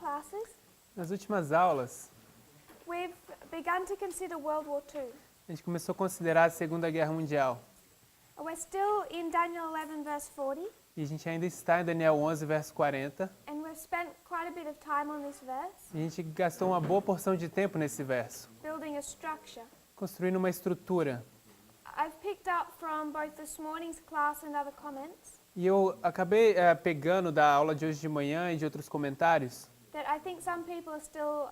classes, Nas últimas aulas, we've begun to consider World War II. a gente começou a considerar a Segunda Guerra Mundial. We're still in Daniel 11 verse 40, E a gente ainda está em Daniel 11, verso 40. and we've spent quite a bit of time on this verse, E a gente gastou uma boa porção de tempo nesse verso, building a structure. construindo uma estrutura. I've picked up from both this morning's class and other comments E eu acabei pegando da aula de hoje de manhã e de outros comentários, that I think some people are still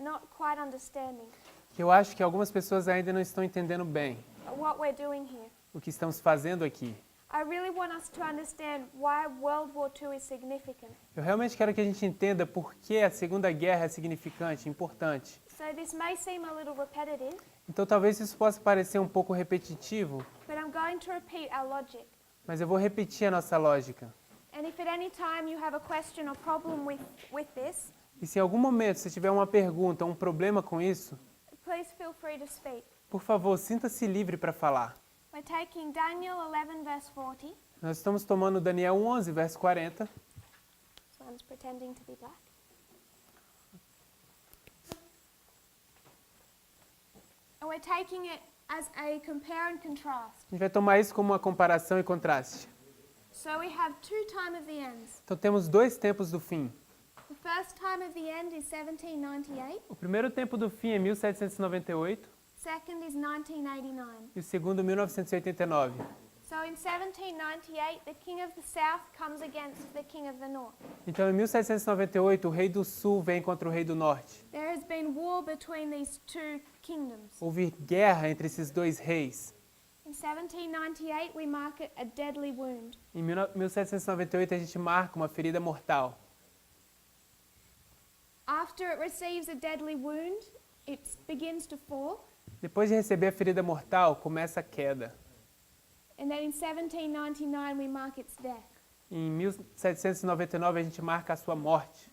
not quite understanding que eu acho que algumas pessoas ainda não estão entendendo bem what we're doing here. o que estamos fazendo aqui. I really want us to understand why World War II is significant. Eu realmente quero que a gente entenda por que a Segunda Guerra é significante, importante. So this may seem a little repetitive, Então talvez isso possa parecer um pouco repetitivo, but I'm going to repeat our logic. mas eu vou repetir a nossa lógica. And if at any time you have a question or problem with this, E se em algum momento você tiver uma pergunta, um problema com isso, please feel free to speak. por favor, sinta-se livre para falar. We're taking Daniel 11 verse 40. Nós estamos tomando Daniel 11, verso 40. This one's pretending to be black. And we're taking it as a compare and contrast. A gente vai tomar isso como uma comparação e contraste. So we have two time of the ends. Então temos dois tempos do fim. The first time of the end is 1798. O primeiro tempo do fim é 1798 Second is 1989. e o segundo 1989. So in 1798, the king of the south comes against the king of the north. Então em 1798 o rei do sul vem contra o rei do norte. There has been war between these two kingdoms. Houve guerra entre esses dois reis. In 1798, we mark it a deadly wound. Em 1798 a gente marca uma ferida mortal. After it receives a deadly wound, it begins to fall. Depois de receber a ferida mortal, começa a queda. And then in 1799, we mark its death. Em 1799 a gente marca a sua morte.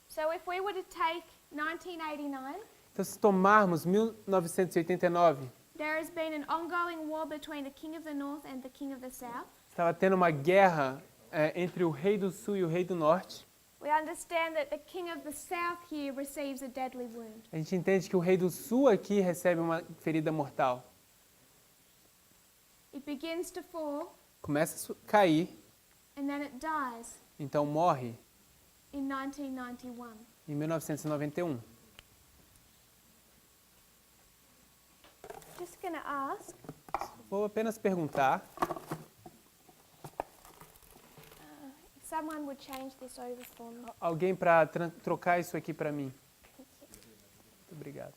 So if we were to take 1989, Então se tomarmos 1989, there has been an ongoing war between the king of the north and the king of the south. estava tendo uma guerra entre o rei do sul e o rei do norte. We understand that the king of the south here receives a deadly wound. A gente entende que o rei do sul aqui recebe uma ferida mortal. It begins to fall, Começa a cair, and then it dies então morre in 1991. em 1991. Just going to ask, Vou apenas perguntar if someone would change this over for me. alguém para trocar isso aqui para mim. Thank you. Muito obrigado.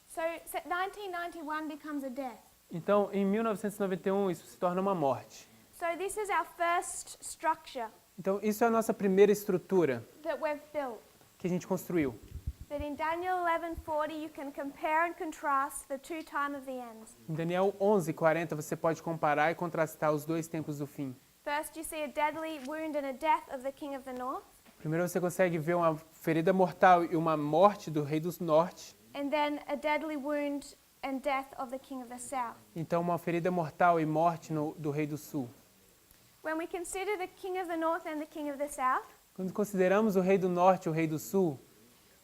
So 1991 becomes a death. Então, em 1991 isso se torna uma morte. So this is our first structure Então, isso é a nossa primeira estrutura that we've built. que a gente construiu. That in Daniel 11:40 you can compare and contrast the two time of the ends. Em Daniel 11:40 você pode comparar e contrastar os dois tempos do fim. First you see a deadly wound and a death of the king of the north, Primeiro você consegue ver uma ferida mortal e uma morte do rei do norte. and then a deadly wound and death of the king of the south. Então, uma ferida mortal e morte do rei do sul. When we consider the king of the north and the king of the south, Quando consideramos o rei do norte e o rei do sul,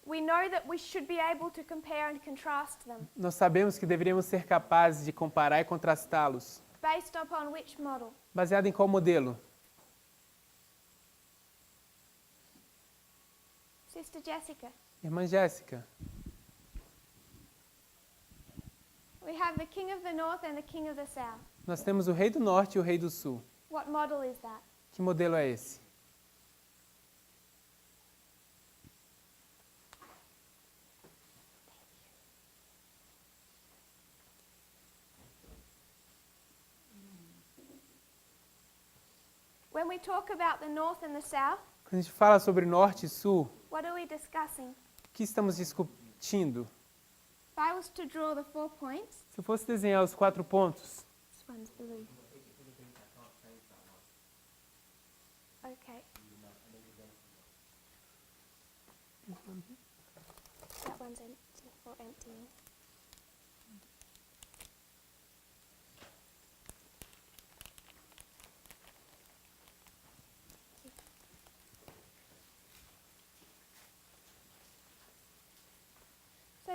we know that we should be able to compare and contrast them nós sabemos que deveríamos ser capazes de comparar e contrastá-los. based upon which model? Baseado em qual modelo? Sister Jessica. Irmã Jéssica, We have the king of the north and the king of the south. nós temos o rei do norte e o rei do sul. What model is that? Que modelo é esse? When we talk about the north and the south, Quando a gente fala sobre norte e sul, what are we discussing? o que estamos discutindo? If I was to draw the 4 points, Se eu fosse desenhar os 4 pontos, this one's blue. Okay. That one's empty for emptying.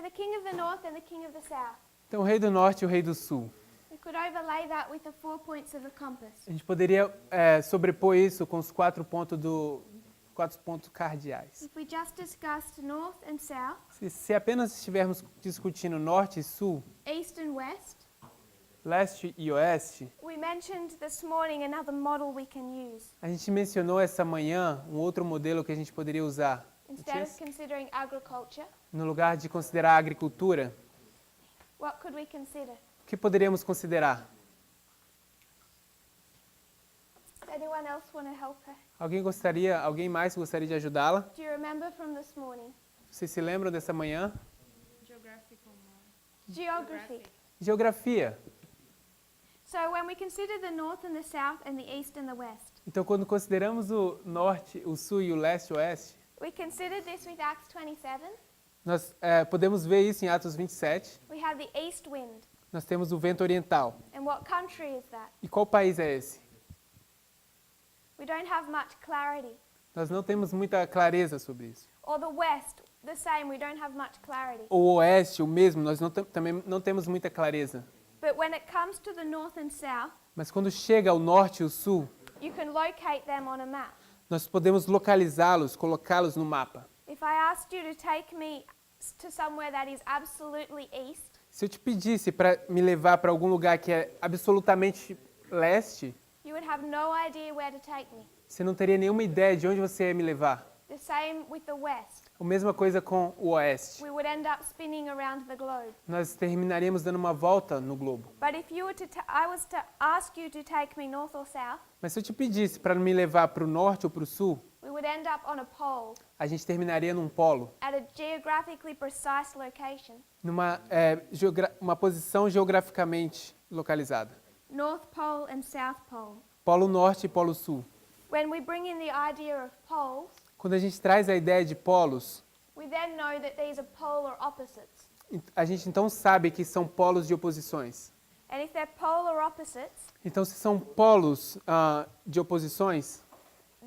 the king of the north and the king of the south. Então, o rei do norte e o rei do sul. We could overlay that with the 4 points of the compass. A gente poderia sobrepor isso com os 4 pontos cardeais. If we just discussed north and south, Se apenas estivermos discutindo norte e sul, east and west, leste e oeste, we mentioned this morning another model we can use. a gente mencionou essa manhã um outro modelo que a gente poderia usar. Instead of considering agriculture, No lugar de considerar a agricultura, what could we consider? o que poderíamos considerar? Anyone else want to help her? Alguém mais gostaria de ajudá-la? Do you remember from this morning? Vocês se lembram dessa manhã? Geography. Geografia. So when we consider the north and the south and the east and the west, Então, quando consideramos o norte, o sul e o leste e oeste, we considered this with Acts 27. nós podemos ver isso em Atos 27. We have the east wind. Nós temos o vento oriental. And what country is that? E qual país é esse? We don't have much clarity. Nós não temos muita clareza sobre isso. Or the west, the same, we don't have much clarity. O oeste, o mesmo, nós também não temos muita clareza. But when it comes to the north and south, Mas quando chega ao norte e o sul, you can locate them on a map. nós podemos localizá-los, colocá-los no mapa. If I asked you to take me to somewhere that is absolutely east, Se eu te pedisse para me levar para algum lugar que é absolutamente leste, you would have no idea where to take me. você não teria nenhuma ideia de onde você ia me levar. The same with the west. A mesma coisa com o oeste. We would end up spinning around the globe. Nós terminaríamos dando uma volta no globo. But if you were I was to ask you to take me north or south, Mas se eu te pedisse para me levar para o norte ou para o sul, we would end up on a pole a gente terminaria num polo, at a geographically precise location. numa uma posição geograficamente localizada. North Pole and South Pole. Polo norte e polo sul. When we bring in the idea of poles, Quando a gente traz a ideia de polos, we then know that these are polar opposites. a gente então sabe que são polos de oposições. And if they're polar opposites, Então, se são polos de oposições,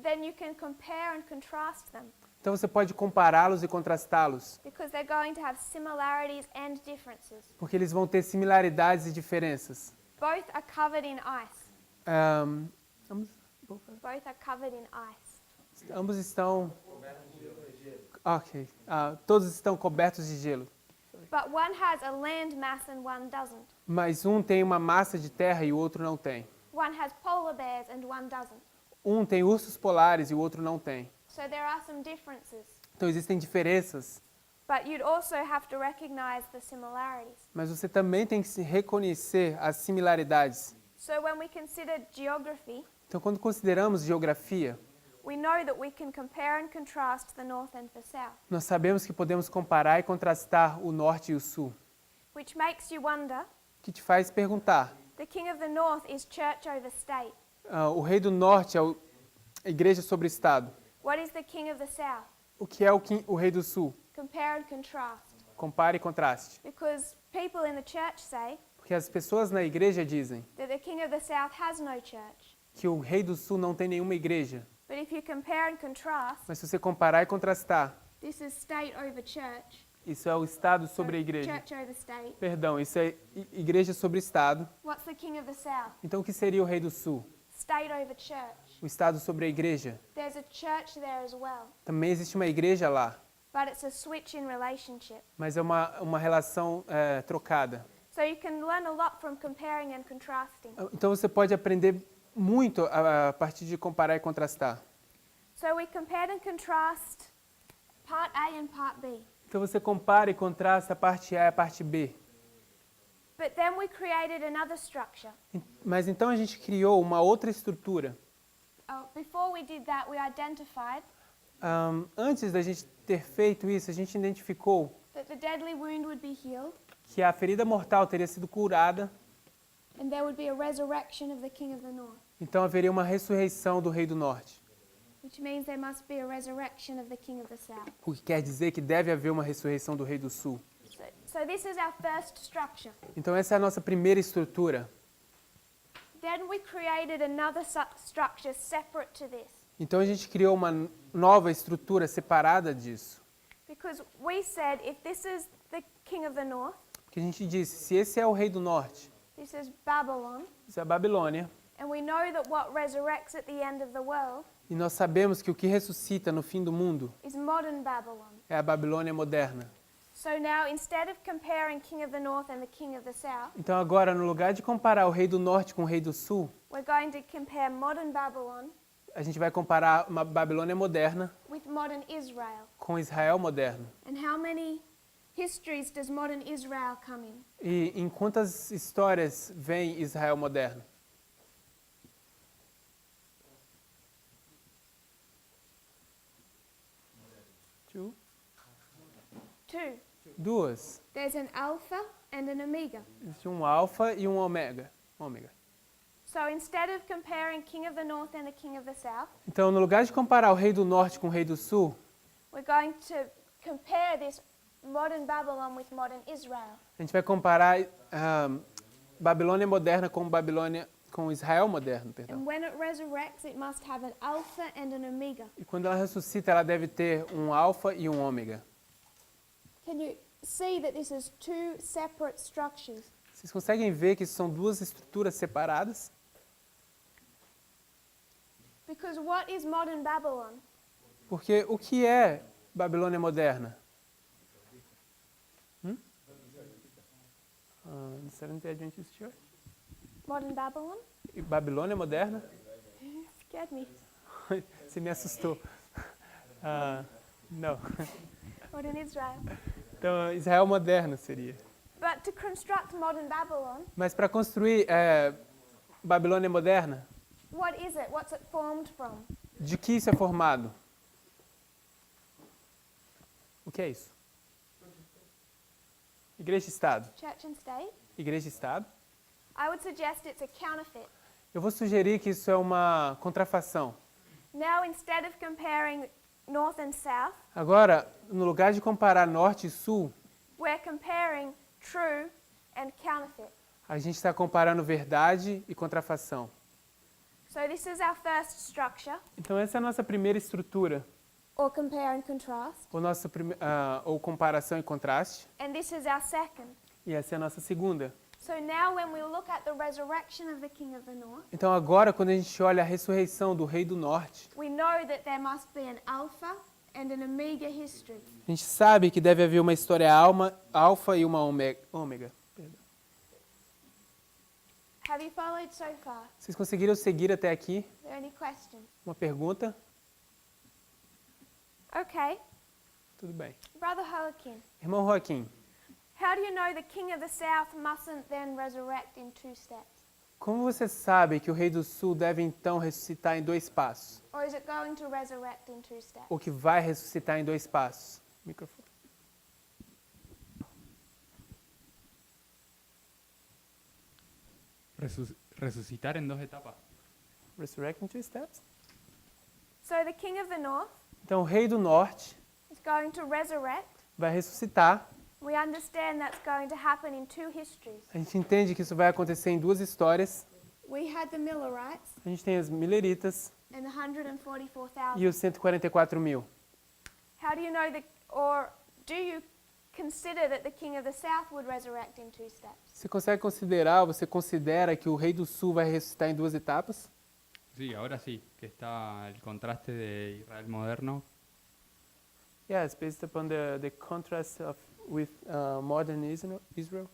then you can compare and contrast them então você pode compará-los e contrastá-los, because they're going to have similarities and differences. porque eles vão ter similaridades e diferenças. Both are covered in ice. Both are covered in ice. Ambos estão... Ok. Todos estão cobertos de gelo. But one has a land mass and one doesn't. Mas um tem uma massa de terra e o outro não tem. One has polar bears and one doesn't. Um tem ursos polares e o outro não tem. So there are some differences. Então existem diferenças, But you'd also have to recognize the similarities. mas você também tem que se reconhecer as similaridades. So when we consider geography, Então, quando consideramos geografia, we know that we can compare and contrast the north and the south, nós sabemos que podemos comparar e contrastar o norte e o sul, which makes you wonder, que te faz perguntar, the king of the north is church over state. o rei do norte é a igreja sobre o estado. What is the king of the south? O que é o rei do sul? Compare and contrast. Compare e contraste. Because people in the church say Porque as pessoas na igreja dizem that the king of the south has no church. que o rei do sul não tem nenhuma igreja. But if you compare and contrast, Mas se você comparar e contrastar, this is state over church. isso é o estado sobre a igreja. Church over state. Perdão, isso é igreja sobre o estado. What's the king of the south? Então, o que seria o rei do sul? State over church. O estado sobre a igreja. There's a church there as well. Também existe uma igreja lá, But it's a switch in relationship. mas é uma relação trocada. So you can learn a lot from comparing and contrasting. Então, você pode aprender muito a partir de comparar e contrastar. So we compared and contrast part A and part B. Então, você compara e contrasta a parte A e a parte B. But then we created another structure. Mas então a gente criou uma outra estrutura. Before we did that, we identified Antes da gente ter feito isso, a gente identificou that the deadly wound would be healed que a ferida mortal teria sido curada, and there would be a resurrection of the king of the north, então haveria uma ressurreição do rei do norte. which means there must be a resurrection of the king of the south. O que quer dizer que deve haver uma ressurreição do rei do sul. So this is our first structure. Então essa é a nossa primeira estrutura. Then we created another structure separate to this, Então a gente criou uma nova estrutura separada disso. because we said if this is king of the north, Porque a gente disse, se esse é o rei do norte, this is Babylon, isso é a Babilônia, and we know that what resurrects at the end of the world e nós sabemos que o que ressuscita no fim do mundo is modern Babylon. é a Babilônia moderna. So now, instead of comparing king of the north and the king of the south, Então agora, no lugar de comparar o rei do norte com o rei do sul, we're going to compare modern Babylon a gente vai comparar uma Babilônia moderna with modern Israel. com Israel moderno. And how many histories does modern Israel come in? E em quantas histórias vem Israel moderno? Two. Two. Duas. There's an alpha and an omega. Existe um alfa e um ômega. So instead of comparing king of the north and the king of the south, Então, no lugar de comparar o rei do norte com o rei do sul, we're going to compare this modern Babylon with modern Israel. a gente vai comparar Babilônia moderna com Israel moderno, perdão. And when it resurrects, it must have an alpha and an omega. E quando ela ressuscita, ela deve ter um alfa e um ômega. Can you see that this is two separate structures? Vocês conseguem ver que isso são duas estruturas separadas? Because what is modern Babylon? Porque o que é Babilônia moderna? The Seventh-day Adventist Church? Modern Babylon? E Babilônia moderna? You scared me. Você me assustou. Não. Modern Israel. Então, Israel moderno seria. But to construct modern Babylon, Mas para construir Babilônia moderna, what is it? What's it formed from? de que isso é formado? O que é isso? Igreja e Estado. Church and state? Igreja e Estado. I would suggest it's a counterfeit. Eu vou sugerir que isso é uma contrafação. Now, instead of comparing north and south, Agora, no lugar de comparar norte e sul, we're comparing true and counterfeit. a gente está comparando verdade e contrafação. So this is our first structure, Então, essa é a nossa primeira estrutura, or compare and contrast. ou comparação e contraste. And this is our second. E essa é a nossa segunda. So now when we look at the resurrection of the king of the north, Então, agora, quando a gente olha a ressurreição do rei do norte, we know that there must be an alpha and an omega history. a gente sabe que deve haver uma história alfa e uma ômega. Perdão. Have you followed so far? Vocês conseguiram seguir até aqui? Are there any questions? Uma pergunta? Okay. Tudo bem. Brother Joaquin, Irmão Joaquim, how do you know the king of the south mustn't then resurrect in two steps? como você sabe que o rei do sul deve então ressuscitar em 2 passos? Or is it going to resurrect in two steps? Ou que vai ressuscitar em 2 passos? Microfone. Resucitar en dos etapas. Resurrect in 2 steps? So the king of the north Então, o rei do norte is going to resurrect. vai ressuscitar. We understand that's going to happen in two histories. A gente entende que isso vai acontecer em 2 histórias. We had the Millerites A gente tem as mileritas and the 144,000. e os 144 mil. How do you know or do you consider that the king of the south would resurrect in two steps? Você consegue considerar, você considera que o rei do sul vai ressuscitar em 2 etapas? Sí, ahora sí, que está el contraste de Israel moderno. Yes, based upon the contrast with modern Israel.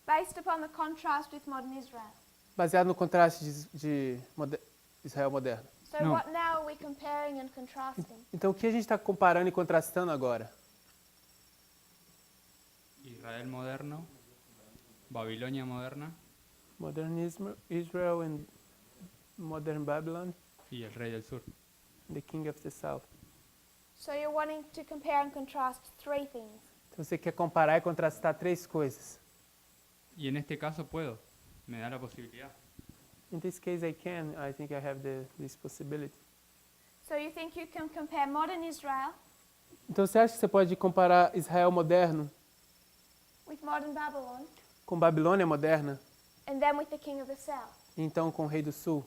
Based upon the contrast with modern Israel. Baseado no contraste de Israel moderno. So No. what now are we comparing and contrasting? Então, o que a gente está comparando e contrastando agora? Israel moderno, Babilonia moderna Modern Israel and modern Babylon, y el rey del sur. the king of the south. So you're wanting to compare and contrast three things. Então, você quer comparar e contrastar 3 coisas. Y en este caso puedo, me da la posibilidad. In this case, I think I have this possibility. So you think you can compare modern Israel Então, você acha que você pode comparar Israel moderno with modern Babylon com Babilônia moderna and then with the king of the south? e então com o rei do sul?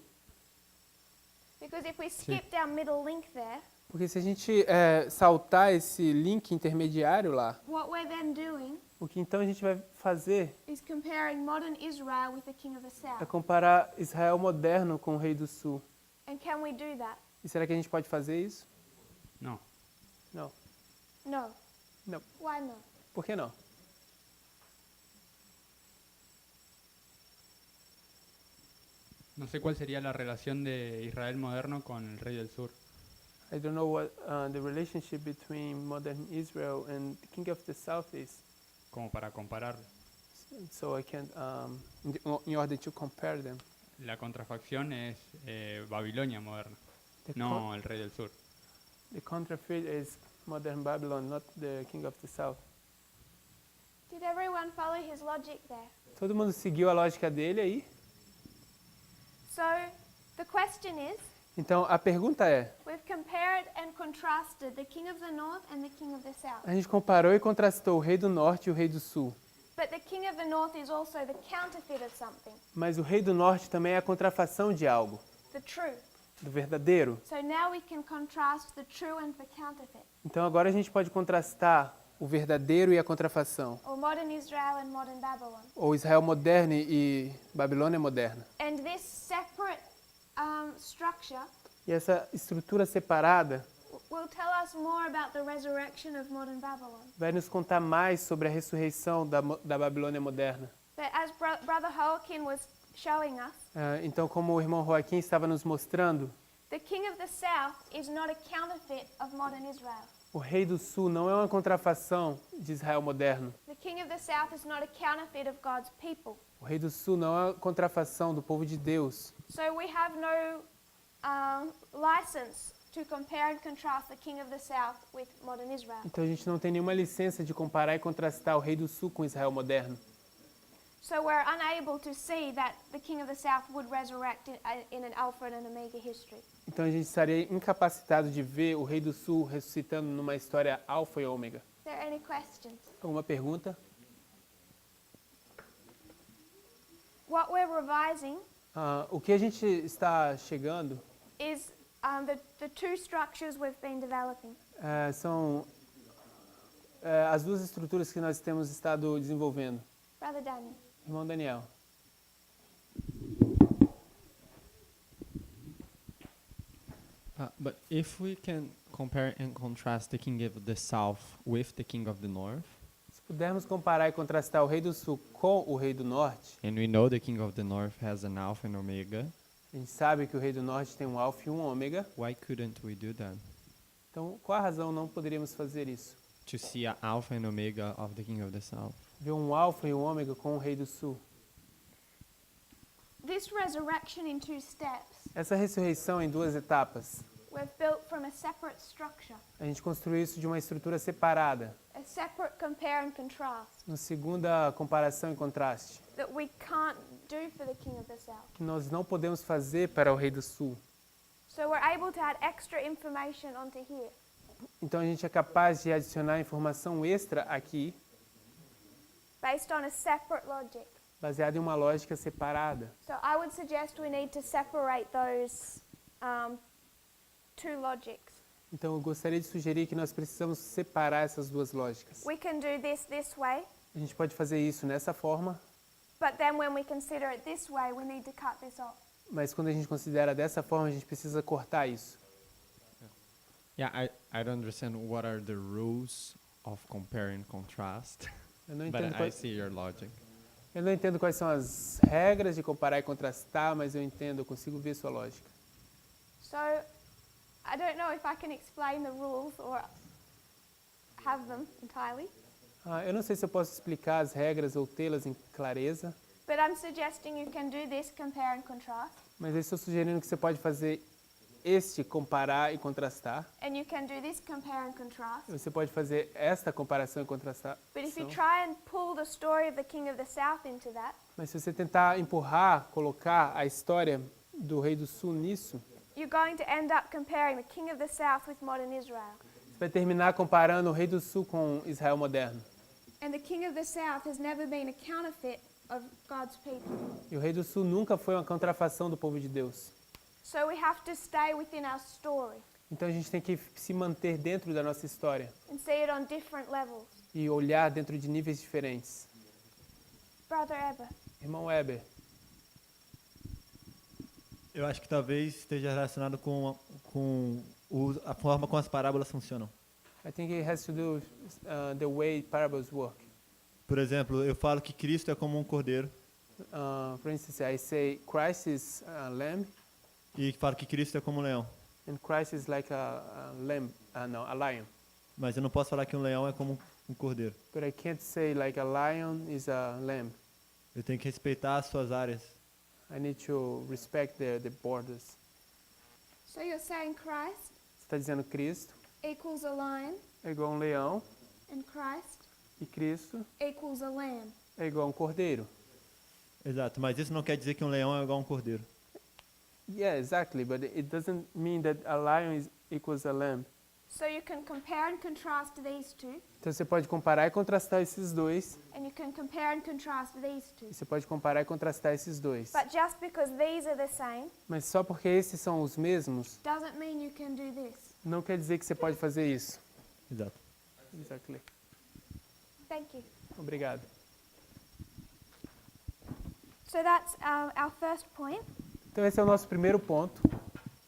Because if we skipped our middle link there, Porque se a gente saltar esse link intermediário lá, what we're then doing o que então a gente vai fazer is comparing modern Israel with the king of the é south. comparar Israel moderno com o rei do sul. And can we do that? E será que a gente pode fazer isso? No. Não. No. Não. Why not? Por que não? No sé cuál sería la relación de Israel moderno con el rey del sur. I don't know what the relationship between modern Israel and the king of the south is. Como para comparar. So I can't, in order to compare them. La contrafacción es Babilonia moderna, The, no el rey del sur. the counterfeit is modern Babylon, not the king of the south. Did everyone follow his logic there? Todo mundo seguiu a lógica dele aí? So the question is, Então a pergunta é, we've compared and contrasted the king of the north and the king of the south. a gente comparou e contrastou o rei do norte e o rei do sul. But the king of the north is also the counterfeit of something, Mas o rei do norte também é a contrafação de algo, the true. do verdadeiro. So now we can contrast the true and the counterfeit, Então agora a gente pode contrastar o verdadeiro e a contrafação, or modern Israel and modern Babylon. ou Israel moderno e Babilônia moderna. And this separate structure E essa estrutura separada will tell us more about the resurrection of modern Babylon. vai nos contar mais sobre a ressurreição da Babilônia moderna. But as Brother Joaquin was showing us, Então, como o irmão Joaquim estava nos mostrando, the king of the south is not a counterfeit of modern Israel. o rei do sul não é uma contrafação de Israel moderno. The king of the south is not a counterfeit of God's people. O rei do sul não é uma contrafação do povo de Deus. So we have no license to compare and contrast the king of the south with modern Israel. Então a gente não tem nenhuma licença de comparar e contrastar o rei do sul com Israel moderno. So we're unable to see that the king of the south would resurrect in an Alpha and Omega history. Então a gente estaria incapacitado de ver o rei do sul ressuscitando numa história alfa e ômega. Is there any questions? Alguma pergunta? What we're revising O que a gente está chegando is the two structures we've been developing. são as duas estruturas que nós temos estado desenvolvendo. Brother Daniel. Irmão Daniel. But if we can compare and contrast the king of the south with the king of the north, Se pudermos comparar e contrastar o rei do sul com o rei do norte, and we know the king of the north has an alpha and omega, a gente sabe que o rei do norte tem um alfa e um ômega. why couldn't we do that? Então, qual a razão não poderíamos fazer isso? To see an alpha and omega of the king of the south. Ver um alfa e um ômega com o rei do sul. This resurrection in two steps, Essa ressurreição em duas etapas. we've built from a separate structure, A gente construiu isso de uma estrutura separada. a separate compare and contrast Uma segunda comparação e contraste, that we can't do for the king of the south. que nós não podemos fazer para o rei do sul. So we're able to add extra information onto here. Então a gente é capaz de adicionar informação extra aqui, Based on a separate logic. baseada em uma lógica separada. So I would suggest we need to separate those two logics. Então eu gostaria de sugerir que nós precisamos separar essas duas lógicas. We can do this way, A gente pode fazer isso nessa forma, but then when we consider it this way, we need to cut this off. mas quando a gente considera dessa forma, a gente precisa cortar isso. Yeah, I don't understand what are the rules of compare and contrast, Eu não but entendo, I quais, see your logic. eu não entendo quais são as regras de comparar e contrastar, mas eu entendo, eu consigo ver sua lógica. So I don't know if I can explain the rules or have them entirely, Eu não sei se eu posso explicar as regras ou tê-las em clareza, but I'm suggesting you can do this compare and contrast, mas eu estou sugerindo que você pode fazer este comparar e contrastar. and you can do this compare and contrast. Você pode fazer esta comparação e contrastar. But if you try and pull the story of the king of the south into that, Mas se você tentar empurrar, colocar a história do rei do sul nisso, you're going to end up comparing the king of the south with modern Israel. você vai terminar comparando o rei do sul com Israel moderno. And the king of the south has never been a counterfeit of God's people. E o rei do sul nunca foi uma contrafação do povo de Deus. So we have to stay within our story. Então a gente tem que se manter dentro da nossa história and see it on different levels. e olhar dentro de níveis diferentes. Brother Eber. Irmão Weber, Eu acho que talvez esteja relacionado com a forma como as parábolas funcionam. I think it has to do with the way parables work. Por exemplo, eu falo que Cristo é como um cordeiro For instance, I say Christ is a lamb e falo que Cristo é como um leão. and Christ is like a lamb, no, a lion. Mas eu não posso falar que um leão é como um cordeiro. But I can't say like a lion is a lamb. Eu tenho que respeitar as suas áreas. I need to respect the borders. So you're saying Christ Você está dizendo Cristo equals a lion é igual a um leão and Christ e Cristo equals a lamb. é igual a um cordeiro. Exato, mas isso não quer dizer que um leão é igual a um cordeiro. Yeah, exactly, but it doesn't mean that a lion is equals a lamb. So you can compare and contrast these two, Então você pode comparar e contrastar esses dois. and you can compare and contrast these two. E você pode comparar e contrastar esses dois. But just because these are the same Mas só porque esses são os mesmos, doesn't mean you can do this. não quer dizer que você pode fazer isso. Exato. Exactly. Thank you. Obrigado. So that's our first point. Então esse é o nosso primeiro ponto.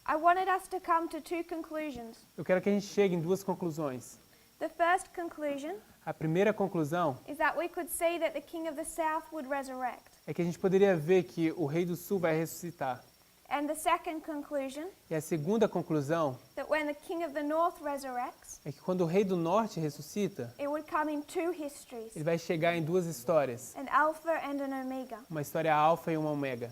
I wanted us to come to two conclusions. Eu quero que a gente chegue em duas conclusões. The first conclusion A primeira conclusão is that we could see that the king of the south would resurrect. é que a gente poderia ver que o rei do sul vai ressuscitar. And the second conclusion, E a segunda conclusão that when the king of the north resurrects, é que quando o rei do norte ressuscita, it would come in two histories, ele vai chegar em duas histórias. an alpha and an omega. Uma história alfa e uma ômega.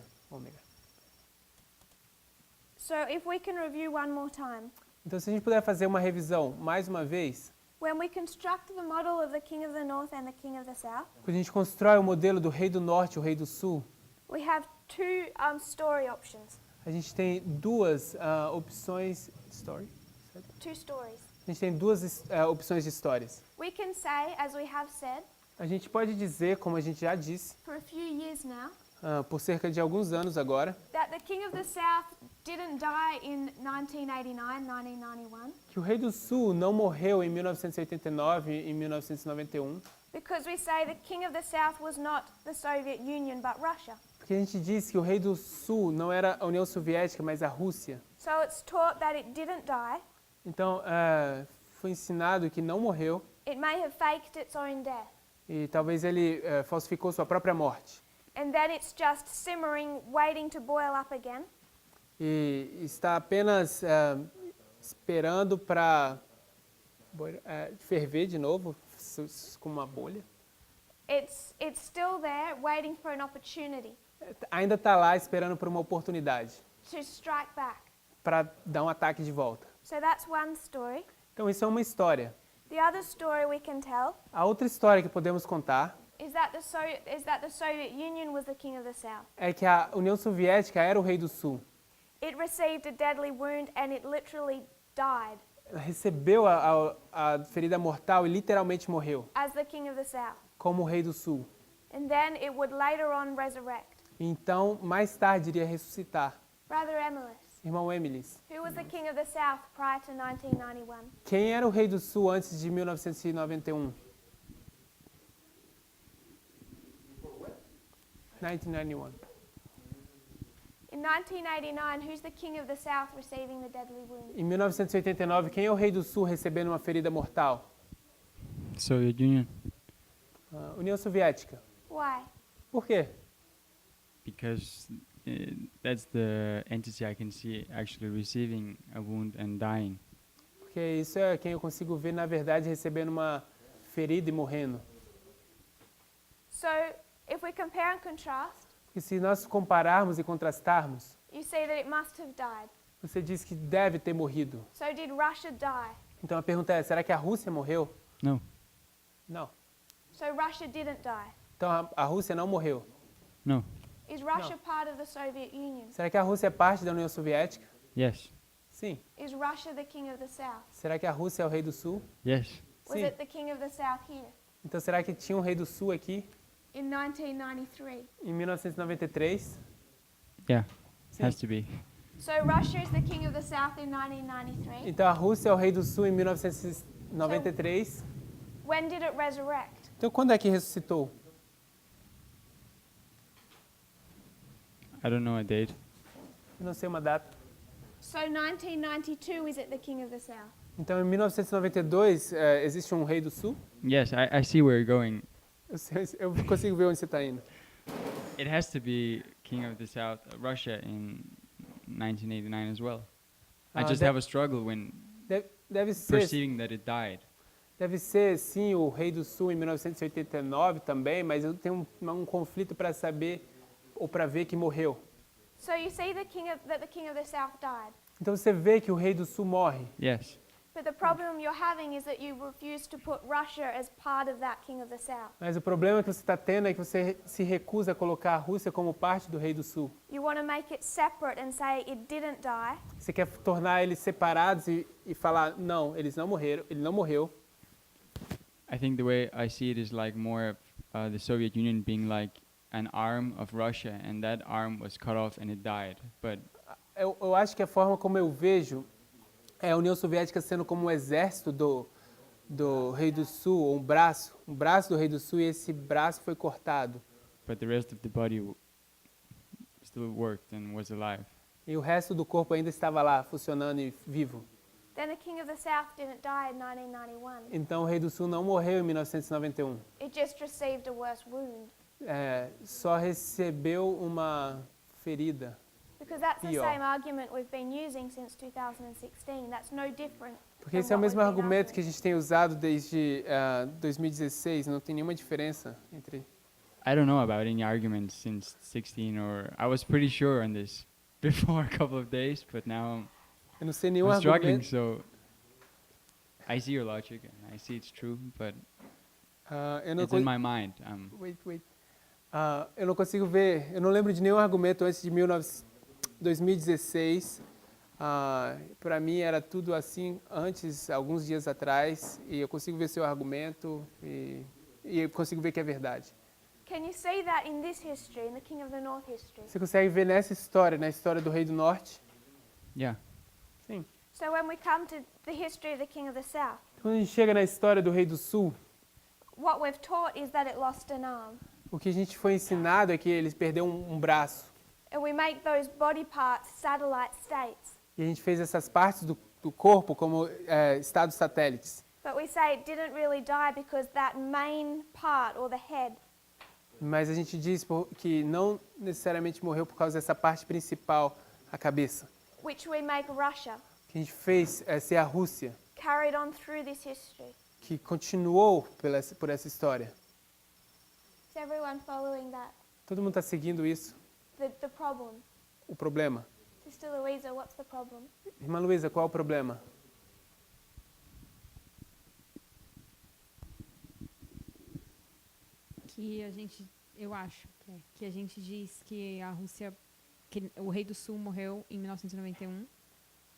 So if we can review one more time, Então se a gente puder fazer uma revisão mais uma vez, when we construct the model of the king of the north and the king of the south, quando a gente constrói o modelo do rei do norte e o rei do sul, we have two story options, a gente tem duas opções. two stories. A gente tem duas opções de histórias. We can say, as we have said, A gente pode dizer, como a gente já disse, for a few years now, por cerca de alguns anos agora, that the king of the south didn't die in 1989, 1991, que o rei do sul não morreu em 1989 e em 1991, because we say the king of the south was not the Soviet Union but Russia. porque a gente disse que o rei do sul não era a União Soviética, mas a Rússia. So it's taught that it didn't die. Então, foi ensinado que não morreu It may have faked its own death. e talvez ele falsificou sua própria morte. And then it's just simmering, waiting to boil up again. E está apenas esperando para ferver de novo, com uma bolha. It's still there, waiting for an opportunity Ainda está lá esperando por uma oportunidade to strike back. para dar um ataque de volta. So that's one story. Então isso é uma história. The other story we can tell A outra história que podemos contar is that the Soviet Union was the king of the south. é que a União Soviética era o rei do sul. It received a deadly wound and it literally died Ela recebeu a ferida mortal e literalmente morreu, as the king of the south. como o rei do sul. And then it would later on resurrect. Então, mais tarde iria ressuscitar. Brother Emilis, Irmão Emilis, who was the king of the south prior to 1991? quem era o rei do sul antes de 1991? 1991. In 1989, who's the king of the south receiving the deadly wound? Em 1989, quem é o rei do sul recebendo uma ferida mortal? Soviet Union. União Soviética. Why? Por quê? Because that's the entity I can see actually receiving a wound and dying. Porque isso é quem eu consigo ver, na verdade, recebendo uma ferida e morrendo. So, if we compare and contrast, E se nós compararmos e contrastarmos, you see that it must have died. você diz que deve ter morrido. So, did Russia die? Então a pergunta é, será que a Rússia morreu? No, Não. So, Russia didn't die. Então a Rússia não morreu. no, Is Russia part of the Soviet Union? Será que a Rússia é parte da União Soviética? yes, Sim. Is Russia the king of the south? Será que a Rússia é o rei do sul? yes, Was Sim. it the king of the south here Então será que tinha um rei do sul aqui in 1993? em 1993? yeah, Sim. has to be. So Russia is the king of the south in 1993. Então a Rússia é o rei do sul em 1993. When did it resurrect? Então quando é que ressuscitou? I don't know a date. Eu não sei uma data. So 1992 is it the king of the south? Então em 1992 existe um rei do sul? Yes, I see where you're going. Eu consigo ver onde você está indo. It has to be King of the South, Russia in 1989 as well. I just have a struggle when Deve ser, perceiving that it died. deve ser sim o rei do sul em 1989 também, mas eu tenho um conflito para saber ou para ver que morreu. So you see that the king of the south died. Então você vê que o rei do sul morre. Yes. But the problem you're having is that you refuse to put Russia as part of that king of the south. Mas o problema que você está tendo é que você se recusa a colocar a Rússia como parte do rei do sul. You want to make it separate and say it didn't die. Você quer tornar eles separados e falar, não, eles não morreram, ele não morreu. I think the way I see it is like more of the Soviet Union being like an arm of Russia, and that arm was cut off and it died. But Eu acho que a forma como eu vejo é a União Soviética sendo como um exército do rei do sul, ou um braço do rei do sul, e esse braço foi cortado. the rest of the body still worked and was alive. E o resto do corpo ainda estava lá, funcionando e vivo. Then the king of the south didn't die in 1991. Então o rei do sul não morreu em 1991. It just received a worse wound. Só recebeu uma ferida. Because that's the Pior. same argument we've been using since 2016. That's no different. Porque than esse é o what mesmo we've been argumento que a arguing. gente tem usado desde 2016, não tem nenhuma diferença entre... I don't know about any arguments since 16, or I was pretty sure on this before a couple of days, but now Eu não sei nenhum I'm struggling. argumento... So I see your logic and I see it's true, but eu não it's co- in my mind. Wait. Eu não consigo ver, eu não lembro de nenhum argumento antes de 2016. Para mim era tudo assim antes, alguns dias atrás, e eu consigo ver seu argumento e eu consigo ver que é verdade. Can you see that in this history, in the king of the north history? Você consegue ver nessa história, na história do rei do norte? Yeah. Sim. So when we come to the history of the king of the south, Quando a gente chega na história do rei do sul, what we've taught is that it lost an arm. o que a gente foi ensinado é que eles perdeu um braço. And we make those body parts satellite states. E a gente fez essas partes do corpo como estados satélites. But we say it didn't really die because that main part, or the head, Mas a gente diz que não necessariamente morreu por causa dessa parte principal, a cabeça. which we make Russia, Que a gente fez ser a Rússia, carried on through this history. que continuou por essa história. Is everyone following that? Todo mundo está seguindo isso, The problem. o problema. Sister Louisa, what's the problem? Irmã Luísa, qual é o problema? Eu acho que a gente diz que a Rússia, que o rei do sul morreu em 1991,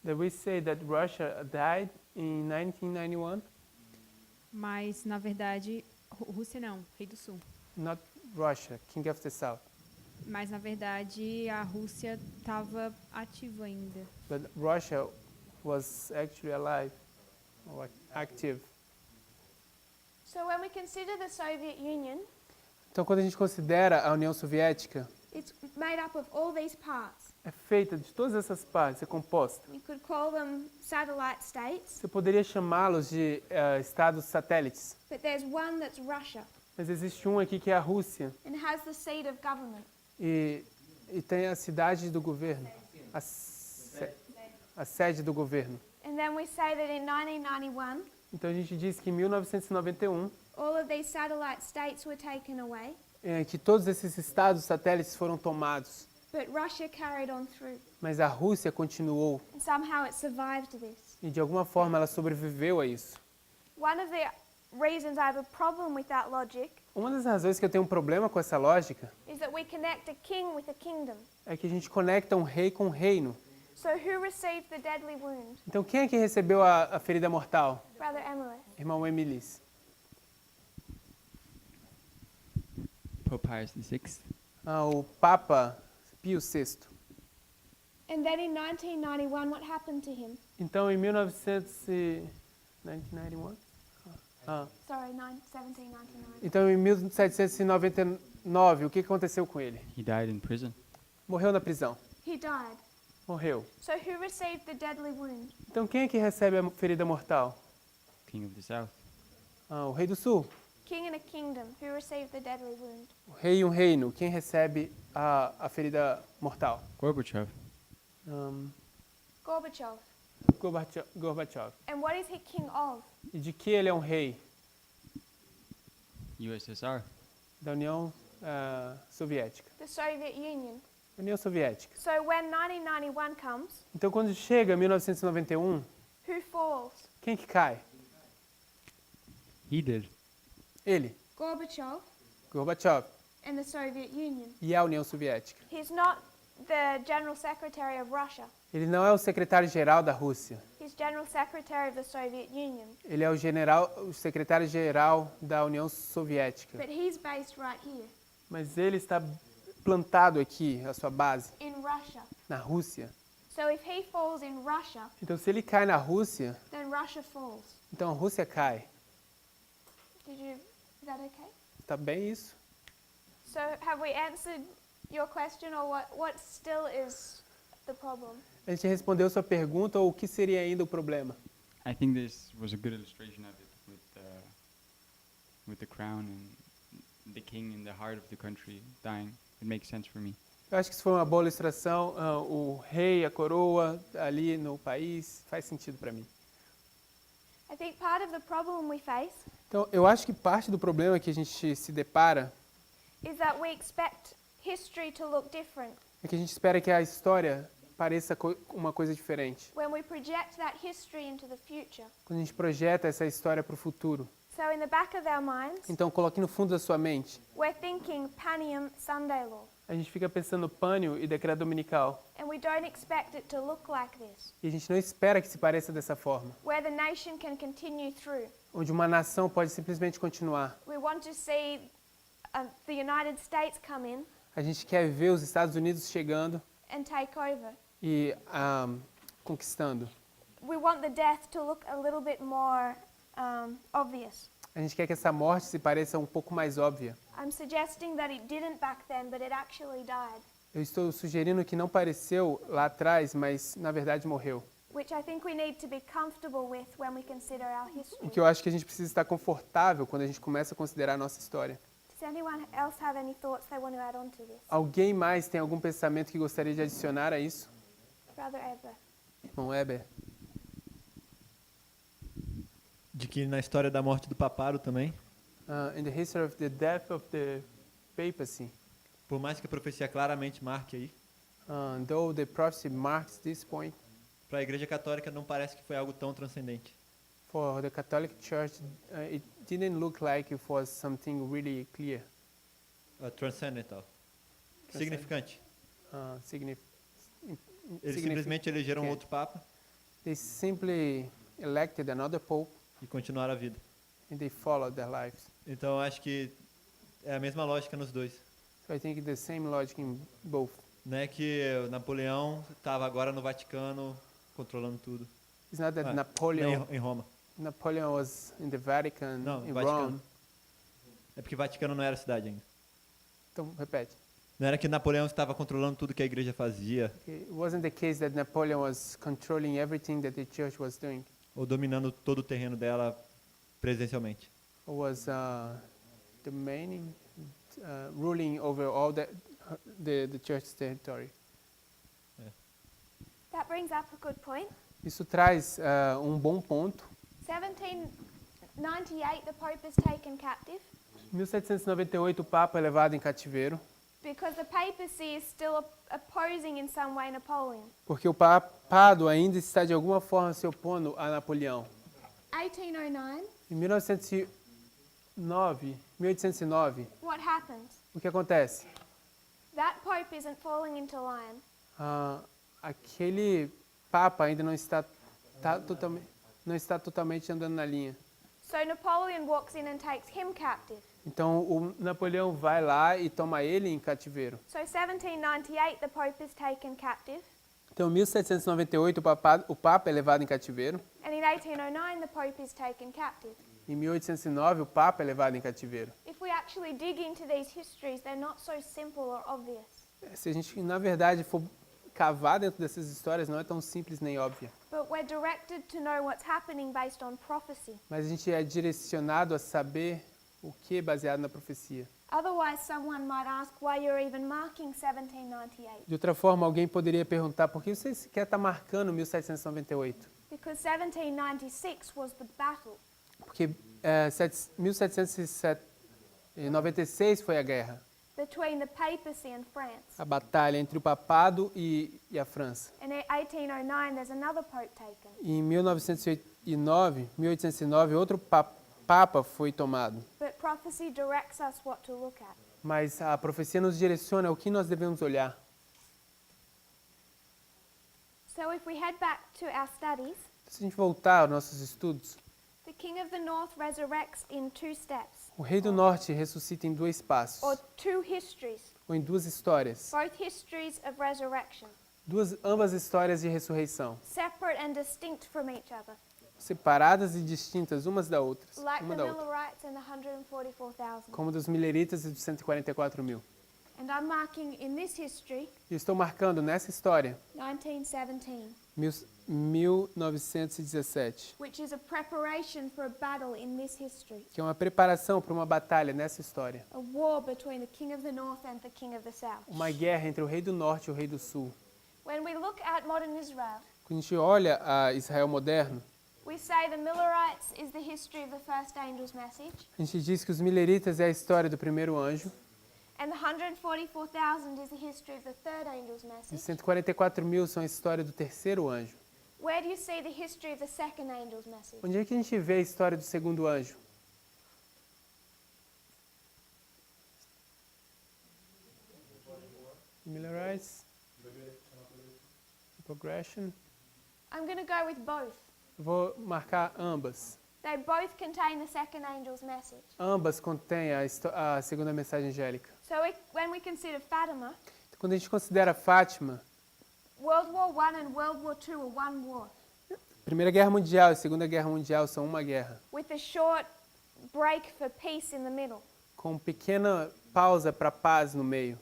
That we say that Russia died in 1991, mas na verdade, Rússia não, rei do sul. not Russia, King of the South. Mas na verdade a Rússia estava ativa ainda. But Russia was actually alive, or active. So when we consider the Soviet Union, Então, quando a gente considera a União Soviética, it's made up of all these parts. é feita de todas essas partes, é composta. You could call them satellite states, Você poderia chamá-los de estados satélites, but there's one that's Russia mas existe um aqui que é a Rússia and has the seat of government. e tem a cidade do governo, a sede do governo. And then we say that in 1991, Então a gente diz que em 1991 all of these satellite states were taken away, que todos esses estados satélites foram tomados, but Russia carried on through. mas a Rússia continuou And somehow it survived this. e de alguma forma ela sobreviveu a isso. One of the reasons I have a problem with that logic Uma das razões que eu tenho um problema com essa lógica is that we connect a king with a kingdom. é que a gente conecta um rei com um reino. So who received the deadly wound? Então quem é que recebeu a ferida mortal? Brother Emily. Irmão Emilis. Pope Pius VI. O Papa Pio VI. And then in 1991, what happened to him? Então, em 1991? Sorry, 1799. Então, em 1799, o que aconteceu com ele? He died in prison. Morreu na prisão. He died. Morreu. So who received the deadly wound? Então, quem é que recebe a ferida mortal? King of the South. O rei do sul. King in a kingdom. Who received the deadly wound? O rei e um reino. Quem recebe a ferida mortal? Gorbachev. Gorbachev. Gorbachev. And what is he king of? E de que ele é um rei? USSR. Da União Soviética. The Soviet Union. União Soviética. So when 1991 comes, Então, quando chega 1991, who falls? quem que cai? He did. Ele, Gorbachev Gorbachev, and the Soviet Union. e a União Soviética. He's not the General Secretary of Russia. Ele não é o secretário-geral da Rússia. He's General Secretary of the Soviet Union. Ele é o secretário-geral da União Soviética. But he's based right here Mas ele está plantado aqui, a sua base, in Russia. na Rússia. So if he falls in Russia, Então, se ele cai na Rússia, then Russia falls. então a Rússia cai. Is that okay? Tá bem isso? So have we answered your question, or what still is the problem? A gente respondeu sua pergunta, ou o que seria ainda o problema? I think this was a good illustration of it with the crown and the king in the heart of the country dying. It makes sense for me. Eu acho que isso foi uma boa ilustração. O rei, a coroa ali no país, faz sentido para mim. I think part of the problem we face Então, eu acho que parte do problema que a gente se depara is that we expect history to look different é que a gente espera que a história pareça uma coisa diferente. when we project that history into the future. Quando a gente projeta essa história para o futuro. So in the back of our minds, Então, coloque no fundo da sua mente. we're thinking Panem Sunday law, A gente fica pensando pânio e decreto dominical. and we don't expect it to look like this, E a gente não espera que se pareça dessa forma. where the nation can continue through. Onde uma nação pode simplesmente continuar. We want to see the United States come in A gente quer ver os Estados Unidos chegando and take over. e conquistando. We want the death to look a little bit more obvious. A gente quer que essa morte se pareça um pouco mais óbvia. I'm suggesting that it didn't back then, but it actually died, Eu estou sugerindo que não pareceu lá atrás, mas na verdade morreu. which I think we need to be comfortable with when we consider our O history. que eu acho que a gente precisa estar confortável quando a gente começa a considerar a nossa história. Does anyone else have any thoughts they want to add on to this? Alguém mais tem algum pensamento que gostaria de adicionar a isso? Brother Eber. Irmão Weber? De que na história da morte do papado também, In the history of the death of the papacy, por mais que a profecia claramente marque aí, though the prophecy marks this point, para a Igreja Católica não parece que foi algo tão transcendente. for the Catholic Church, it didn't look like it was something really clear, Transcendental. Significante. significant. Eles simplesmente elegeram Okay. outro papa They simply elected another pope e continuaram a vida. and they followed their lives. Então eu acho que é a mesma lógica nos dois. So I think the same logic in both. Né, que Napoleão estava agora no Vaticano controlando tudo. It's not that Ah, em Roma. Napoleon was in the Vatican, Não, in Vaticano. Rome. É porque Vaticano não era cidade ainda. Então, repete. Não era que Napoleão estava controlando tudo que a igreja fazia Okay. It wasn't the case that Napoleon was controlling everything that the church was doing, ou dominando todo o terreno dela presencialmente. or was domaining, ruling over all the church's territory. That brings up a good point. Isso traz bom ponto. 1798, the Pope is taken captive Em 1798, o Papa é levado em cativeiro, because the papacy is still opposing in some way Napoleon. porque o papado ainda está de alguma forma se opondo a Napoleão. 1809, Em 1809, what happens? o que acontece? That Pope isn't falling into line. Aquele Papa ainda não está totalmente andando na linha. So Napoleon walks in and takes him captive. Então, o Napoleão vai lá e toma ele em cativeiro. So 1798, the Pope is taken captive. Então, em 1798, o Papa é levado em cativeiro. And in 1809, the Pope is taken captive. Em 1809, o Papa é levado em cativeiro. If we actually dig into these histories, they're not so simple or obvious. Se a gente, na verdade, for cavar dentro dessas histórias, não é tão simples nem óbvia. But we're directed to know what's happening based on prophecy. Mas a gente é direcionado a saber o que é baseado na profecia. Otherwise, someone might ask why you're even marking 1798. De outra forma, alguém poderia perguntar por que você sequer está marcando 1798? Because 1796 was the battle. Porque 1796 foi a guerra, Between the papacy and France. a batalha entre o papado e a França. In 1809, there's another pope taken. E em 1809, outro papa foi tomado. But prophecy directs us what to look at. Mas a profecia nos direciona o que nós devemos olhar. So if we head back to our studies, Se a gente voltar aos nossos estudos, the King of the North resurrects in two steps, o Rei do Norte ressuscita em dois passos, or two histories, ou em duas histórias, both histories of resurrection, ambas histórias de ressurreição, separate and distinct from each other, separadas e distintas umas da outras, like uma the da outra, Millerites and the 144,000. como dos mileritas e dos 144 mil. And I'm marking in this history, Eu estou marcando nessa história 1917, 1917, which is a preparation for a battle in this history, que é uma preparação para uma batalha nessa história, a war between the King of the North and the King of the South. uma guerra entre o Rei do Norte e o Rei do Sul. When we look at modern Israel, Quando a gente olha a Israel moderno, we say the Millerites is the history of the first angel's message, a gente diz que os mileritas é a história do primeiro anjo, and the 144,000 is the history of the third angel's e message. 144 mil são a história do terceiro anjo. Where do you see the history of the second angel's message? Onde é que a gente vê a história do segundo anjo? Millerites, progression. I'm going to go with both. Eu vou marcar ambas. They both contain the second angel's message. Ambas contêm a segunda mensagem angélica. So when we consider Fatima, Quando a gente considera Fátima, World War I and World War II are one war, Primeira Guerra Mundial e Segunda Guerra Mundial são uma guerra, with a short break for peace in the middle. com pequena pausa para paz no meio.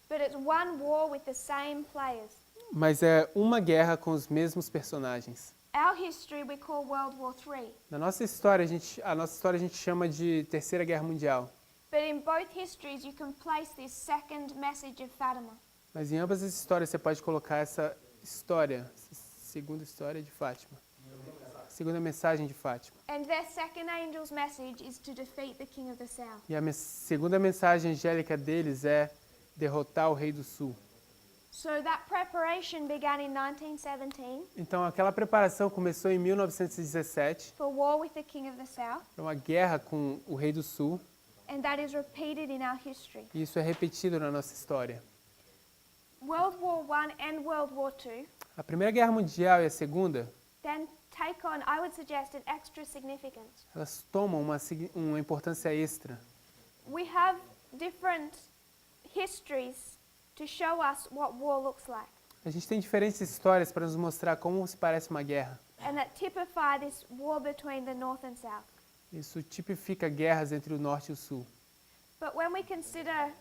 But it's one war with the same players. Mas é uma guerra com os mesmos personagens. Our history we call World War III. Na nossa história, a nossa história a gente chama de Terceira Guerra Mundial. But in both histories, you can place this second message of Fatima. Mas em ambas as histórias você pode colocar essa segunda história de Fátima. Segunda mensagem de Fátima. And their second angel's message is to defeat the King of the South. E a segunda mensagem angélica deles é derrotar o Rei do Sul. So that preparation began in 1917 Então aquela preparação começou em 1917, for war with the King of the South, para uma guerra com o Rei do Sul, and that is repeated in our history. e isso é repetido na nossa história. World War I and World War II A Primeira Guerra Mundial e a Segunda, then take on, I would suggest, an extra significance. elas tomam uma importância extra. We have different histories to show us what war looks like, A gente tem diferentes histórias para nos mostrar como se parece uma guerra. and that typify this war between the North and South. Isso tipifica guerras entre o Norte e o Sul. But when we consider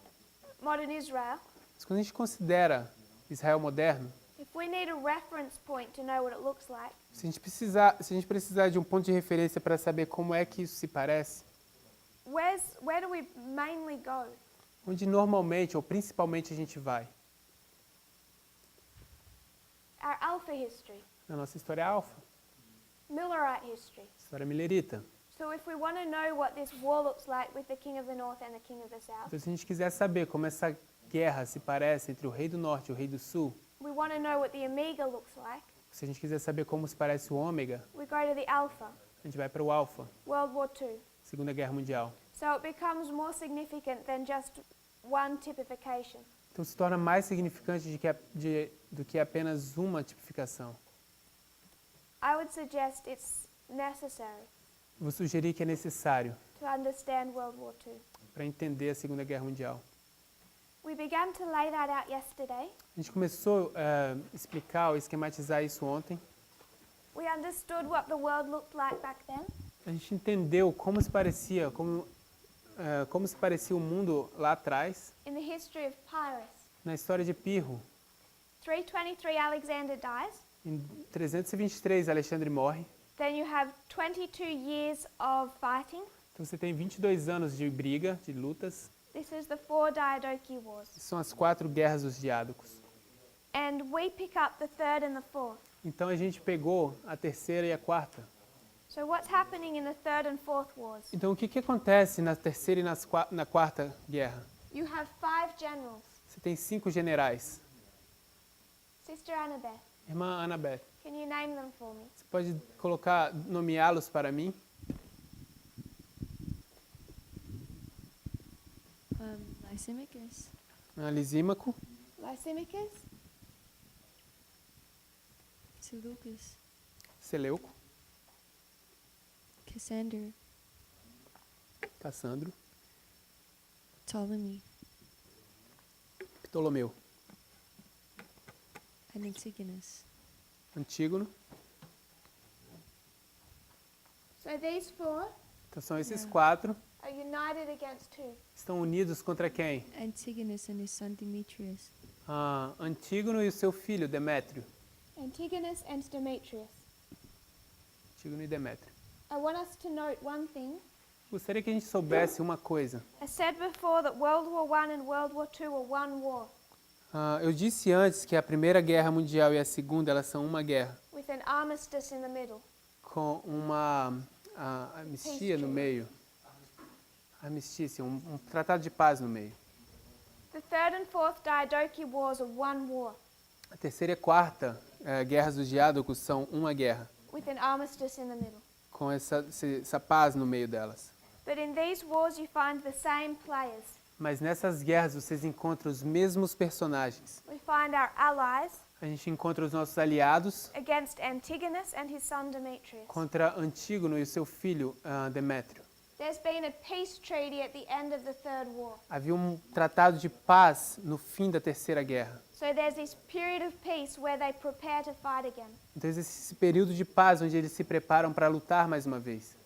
modern Israel, Mas quando a gente considera Israel moderno, if we need a reference point to know what it looks like, se a gente precisar de um ponto de referência para saber como é que isso se parece, where do we mainly go? onde normalmente ou principalmente a gente vai? Our Alpha history, Na nossa história alfa, Millerite history. história milerita. So if we want to know what this war looks like with the King of the North and the King of the South, Então, se a gente quiser saber como essa guerra se parece entre o Rei do Norte e o Rei do Sul, we want to know what the Omega looks like, se a gente quiser saber como se parece o Ômega, we go to the Alpha, a gente vai para o Alfa, World War II. Segunda Guerra Mundial. So it becomes more significant than just one typification. Então se torna mais significante do que apenas uma tipificação. I would suggest it's necessary Vou sugerir que é necessário to understand World War II. para entender a Segunda Guerra Mundial. We began to lay that out yesterday. A gente começou a explicar ou esquematizar isso ontem. We understood what the world looked like back then. A gente entendeu como se parecia, como se parecia o mundo lá atrás, In the history of Pyrrhus. na história de Pirro. 323 Alexander dies. Em 323, Alexandre morre. Then you have 22 years of fighting. Então você tem 22 anos de briga, de lutas. This is the 4 Diadochi Wars. São as 4 guerras dos Diádocos. And we pick up the 3rd and the 4th. Então a gente pegou a terceira e a quarta. So what's happening in the 3rd and 4th wars? Então o que acontece na terceira e na quarta guerra? You have 5 generals. Você tem 5 generais. Sister Annabeth, Irmã Annabeth, can you name them for me? você pode nomeá-los para mim? Lysimachus, Lisímaco, Lysimachus, Seleucus, Seleuco, Cassander, Cassandro, Ptolemy, Ptolomeu, and Antigonus. Antígono. So these 4 Então são esses 4. are united against who? Estão unidos contra quem? Antigonus and his son Demetrius. Antígono e o seu filho, Demétrio. Antigonus and Demetrius. Antígono e Demétrio. I want us to note one thing. Gostaria que a gente soubesse uma coisa. I said before that World War I and World War II were one war, Eu disse antes que a Primeira Guerra Mundial e a Segunda, elas são uma guerra, with an armistice in the middle. com uma anistia no meio. Armistício, um tratado de paz no meio. The 3rd and 4th Diadochi Wars are one war, A terceira e quarta guerras dos Diádocos são uma guerra, with an armistice in the middle. com essa paz no meio delas. But in these wars you find the same players. Mas nessas guerras vocês encontram os mesmos personagens. We find our allies A gente encontra os nossos aliados against Antigonus and his son Demetrius. contra Antígono e o seu filho Demétrio. There's been a peace treaty at the end of the 3rd war. Havia um tratado de paz no fim da terceira guerra. So there's this period of peace where they prepare to fight again. Então existe esse período de paz onde eles se preparam para lutar mais uma vez.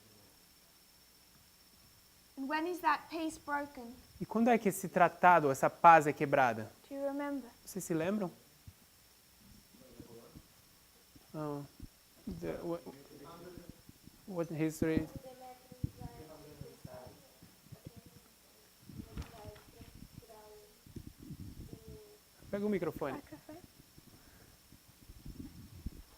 And when is that peace broken? E quando é que esse tratado, essa paz é quebrada? Do you remember? Vocês se lembram? What history? Pega o microfone.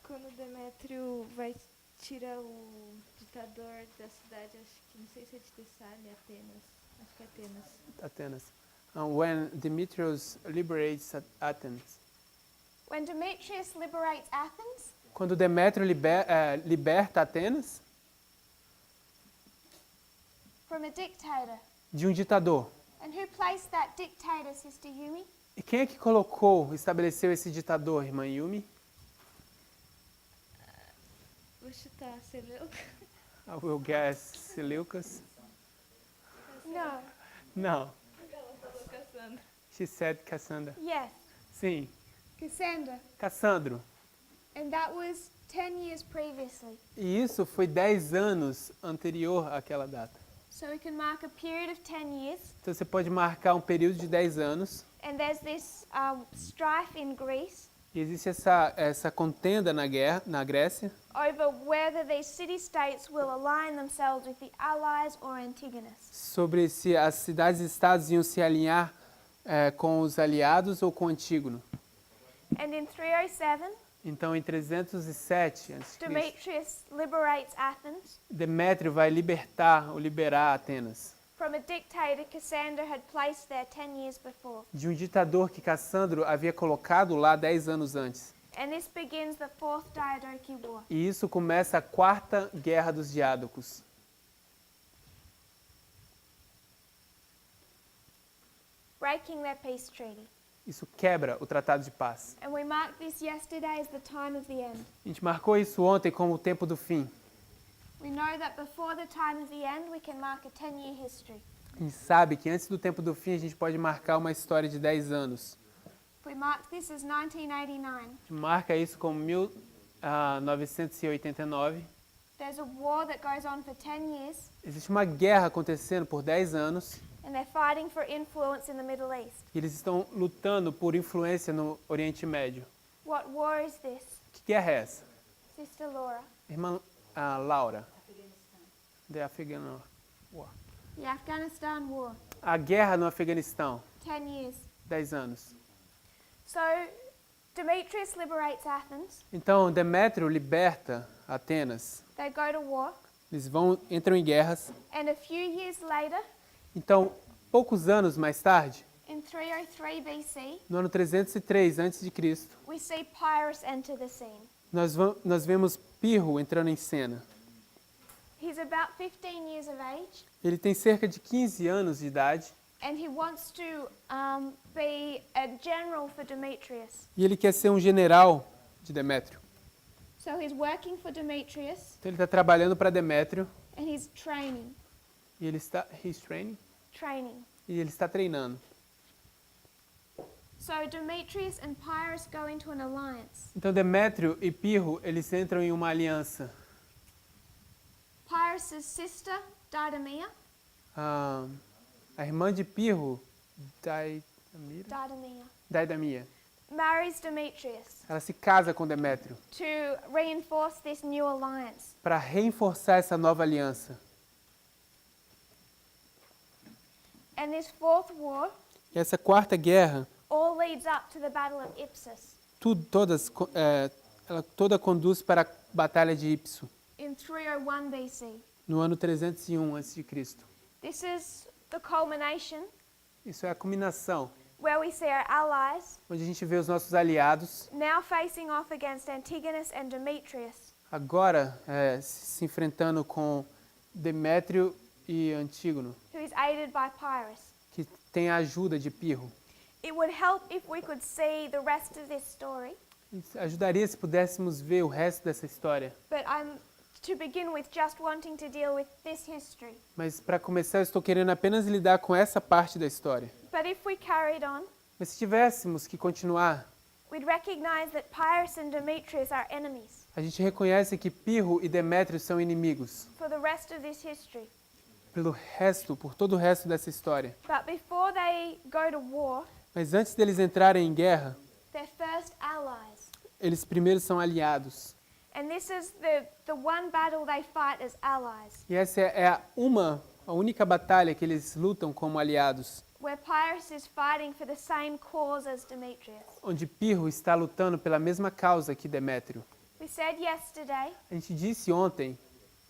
Quando Demétrio vai tirar o ditador da cidade, acho que não sei se é de Tessália, Atenas. Acho que é Atenas. Atenas. When Demetrius liberates Athens. When Demetrius liberates Athens, Quando Demétrio liberta Atenas from a dictator. de um ditador. And who placed that dictator, Sister Yumi? E quem é que estabeleceu esse ditador, irmã Yumi? Vou chutar, Seleucus. I will guess Seleucus. No. Não. Ela falou Cassandra. She said Cassandra. Yes, Sim, Cassandra. Cassandro. And that was 10 years previously. E isso foi 10 anos anterior àquela data. So we can mark a period of 10 years. Então você pode marcar um período de 10 anos. And there's this strife in Greece E existe essa contenda na Grécia over whether these city-states will align themselves with the Allies or Antigonus. sobre se as cidades-estados iam se alinhar com os aliados ou com Antígono. And in 307, Então, em 307 a.C., Demetrius liberates Athens Demétrio vai liberar Atenas from a dictator Cassander had placed there 10 years before. de um ditador que Cassandro havia colocado lá 10 anos antes. And this begins the 4th Diadochi War. E isso começa a quarta guerra dos Diádocos. Breaking their peace treaty. Isso quebra o tratado de paz. And we marked this yesterday as the time of the end. A gente marcou isso ontem como o tempo do fim. We know that before the time of the end, we can mark a 10-year history. A gente sabe que antes do tempo do fim a gente pode marcar uma história de 10 anos. We mark this as 1989. A gente marca isso como 1989. There's a war that goes on for 10 years, Existe uma guerra acontecendo por 10 anos and they're fighting for influence in the Middle East. e eles estão lutando por influência no Oriente Médio. What war is this? Que guerra é essa? Sister Laura. Irmã Laura. The Afghan War. The Afghanistan war. A guerra no Afeganistão, 10 years. 10 anos. So, Demetrius liberates Athens. Então, Demétrio liberta Atenas. They go to war. Eles entram em guerras. And a few years later, Então, poucos anos mais tarde, in 303 BC, no ano 303 a.C., we see Pyrrhus enter the scene. nós vemos Pirro entrando em cena. He's about 15 years of age, Ele tem cerca de 15 anos de idade and he wants to be a general for Demetrius. e ele quer ser um general de Demétrio. So he's working for Demetrius, Então, ele está trabalhando para Demétrio and he's training. e ele está treinando. So Demetrius and Pyrrhus go into an alliance. Então, Demétrio e Pirro, eles entram em uma aliança. Pyrrhus' sister, Didymia, A irmã de Pirro, Daidamia, marries Demetrius ela se casa com Demétrio to reinforce this new alliance. para reforçar essa nova aliança. And this fourth war E essa quarta guerra, all leads up to the Battle of Ipsus ela toda conduz para a Batalha de Ipso, in 301 BC. no ano 301 a.C. This is the culmination Isso é a culminação, where we see our allies onde a gente vê os nossos aliados now facing off against Antigonus and Demetrius. agora se enfrentando com Demétrio e Antígono, Who is aided by Pyrrhus. que tem a ajuda de Pirro. It would help if we could see the rest of this story, Isso ajudaria se pudéssemos ver o resto dessa história. but I'm to begin with just wanting to deal with this history. Mas para começar, eu estou querendo apenas lidar com essa parte da história. But if we carried on, Mas se tivéssemos que continuar, we'd recognize that Pyrrhus and Demetrius are enemies a gente reconhece que Pirro e Demétrio são inimigos for the rest of this history. por todo o resto dessa história. But before they go to war, Mas antes deles entrarem em guerra, they're first allies. eles primeiro são aliados. And this is the one battle they fight as allies, E essa é a única batalha que eles lutam como aliados, where Pyrrhus is fighting for the same cause as Demetrius. onde Pirro está lutando pela mesma causa que Demétrio. We said yesterday, A gente disse ontem,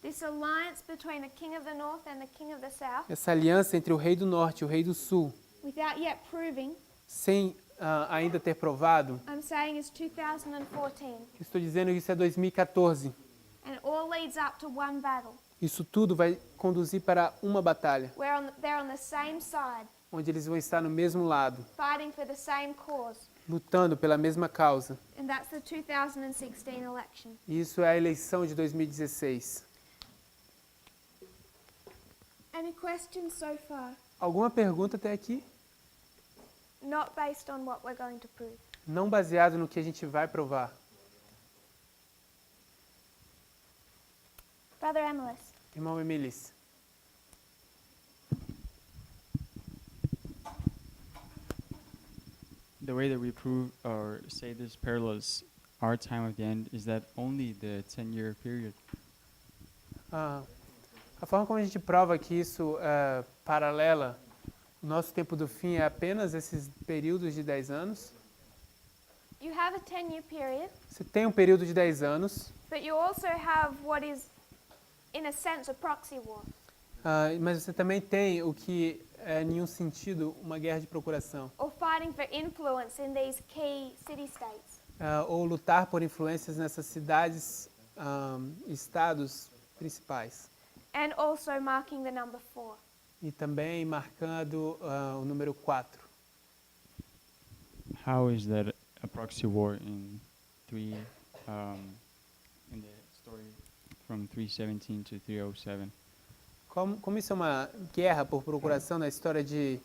this alliance between the king of the north and the king of the south, essa aliança entre o rei do norte e o rei do sul, without yet proving, sem ainda ter provado, I'm saying is 2014. estou dizendo que isso é 2014. And it all leads up to one battle, Isso tudo vai conduzir para uma batalha, where they're on the same side, onde eles vão estar no mesmo lado, fighting for the same cause. lutando pela mesma causa. And that's the 2016 election. E isso é a eleição de 2016. Any questions so far? Alguma pergunta até aqui? Not based on what we're going to prove. Não baseado no que a gente vai provar. Brother Emilis. Irmão Emilis. The way that we prove or say this parallels our time of the end is that only the 10-year period. A forma como a gente prova que isso paralela o nosso tempo do fim é apenas esses períodos de 10 anos. You have a 10-year period, Você tem um período de 10 anos, but you also have what is, in a sense, a proxy war. mas você também tem o que é, em um sentido, uma guerra de procuração. Or fighting for influence in these key city-states. Ou lutar por influências nessas cidades, estados principais. And also marking the number 4. E também marcando o número 4. How is that a proxy war in in the story from 317 to 307? Como isso é uma guerra por procuração na história de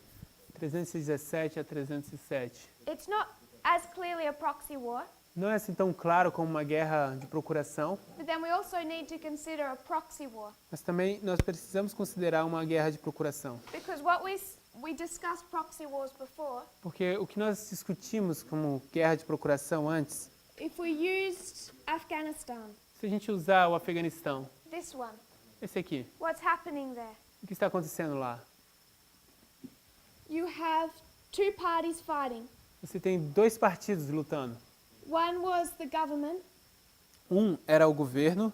317 a 307? It's not as clearly a proxy war, Não é assim tão claro como uma guerra de procuração, but then we also need to consider a proxy war. mas também nós precisamos considerar uma guerra de procuração. Because what we discussed proxy wars before, Porque o que nós discutimos como guerra de procuração antes, if we used Afghanistan, se a gente usar o Afeganistão, this one, esse aqui, what's happening there? o que está acontecendo lá? You have two parties fighting. Você tem dois partidos lutando. One was the government, Um era o governo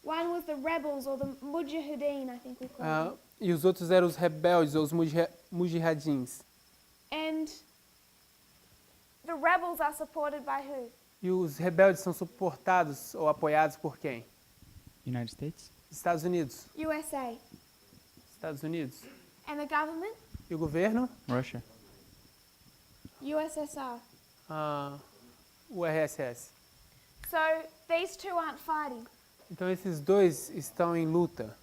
one was the rebels or the mujahideen, I think we call them. e os outros eram os rebeldes ou os mujahidins. And the rebels are supported by who? E os rebeldes são suportados ou apoiados por quem? United States? Estados Unidos. USA. Estados Unidos. And the government? E o governo? Russia? USSR. O RSS. So these two aren't fighting. Então esses dois estão em luta.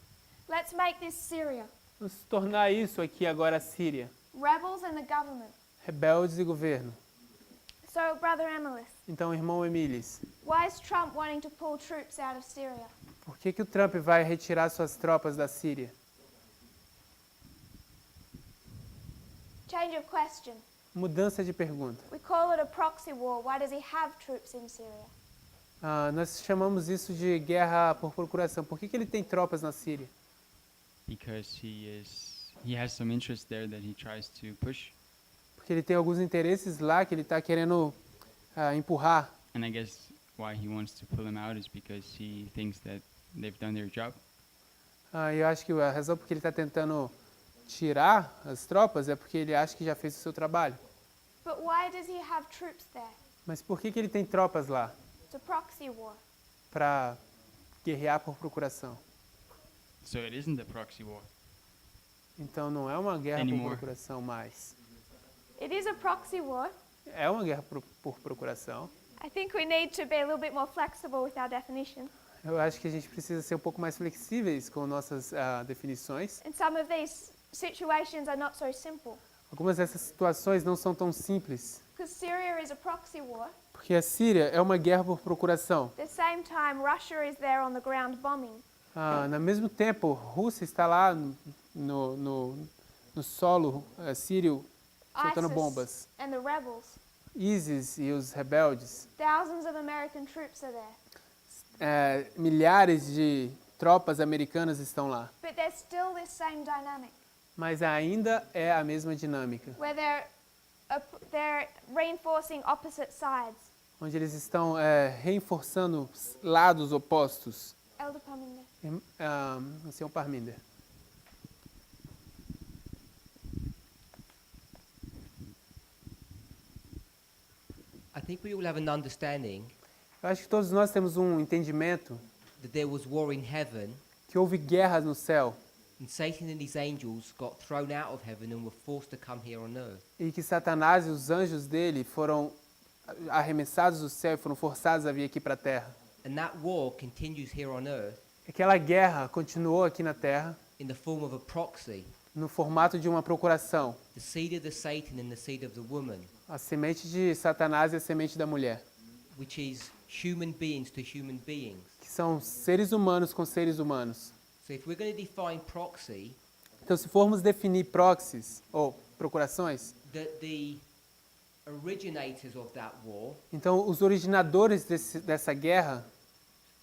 Let's make this Syria. Vamos tornar isso aqui agora a Síria. Rebels and the government. Rebeldes e governo. So, Brother Emilis, Então, irmão Emilis, why is Trump wanting to pull troops out of Syria? por que o Trump vai retirar suas tropas da Síria? Change of question. Mudança de pergunta. We call it a proxy war. Why does he have troops in Syria? Nós chamamos isso de guerra por procuração. Por que ele tem tropas na Síria? Because he has some interest there that he tries to push. Porque ele tem alguns interesses lá que ele está querendo empurrar. And I guess why he wants to pull them out is because he thinks that they've done their job. Eu acho que a razão por que ele está tentando tirar as tropas é porque ele acha que já fez o seu trabalho. But why does he have troops there? Mas por que ele tem tropas lá? It's a proxy war. Para guerrear por procuração. So it isn't a proxy war. Então não é uma guerra Anymore. por procuração mais. It is a proxy war. É uma guerra por procuração. I think we need to be a little bit more flexible with our definition. Eu acho que a gente precisa ser um pouco mais flexíveis com nossas definições. And some of these situations are not so simple. Algumas dessas situações não são tão simples. Because Syria is a proxy war. Porque a Síria é uma guerra por procuração. At the same time, Russia is there on the ground bombing. No mesmo tempo, Rússia está lá no solo sírio soltando ISIS bombas. and the rebels. ISIS e os rebeldes. Thousands of American troops are there. Milhares de tropas americanas estão lá. But there's still this same dynamic Mas ainda é a mesma dinâmica. where they're reinforcing opposite sides. Onde eles estão reforçando lados opostos. Elder Parminder. Senhor Parminder. I think we all have an understanding Eu acho que todos nós temos um entendimento that there was war in heaven, que houve guerra no céu and Satan and his angels got thrown out of heaven and were forced to come here on earth. e que Satanás e os anjos dele foram arremessados do céu e foram forçados a vir aqui para a terra. And that war continues here on earth Aquela guerra continuou aqui na terra in the form of a proxy, no formato de uma procuração. the seed of the Satan and the seed of the woman, A semente de Satanás e a semente da mulher, which is human beings to human beings. que são seres humanos com seres humanos. So if we're going to define proxy, Então, se formos definir proxies ou procurações, that the originators of that war, então os originadores dessa guerra,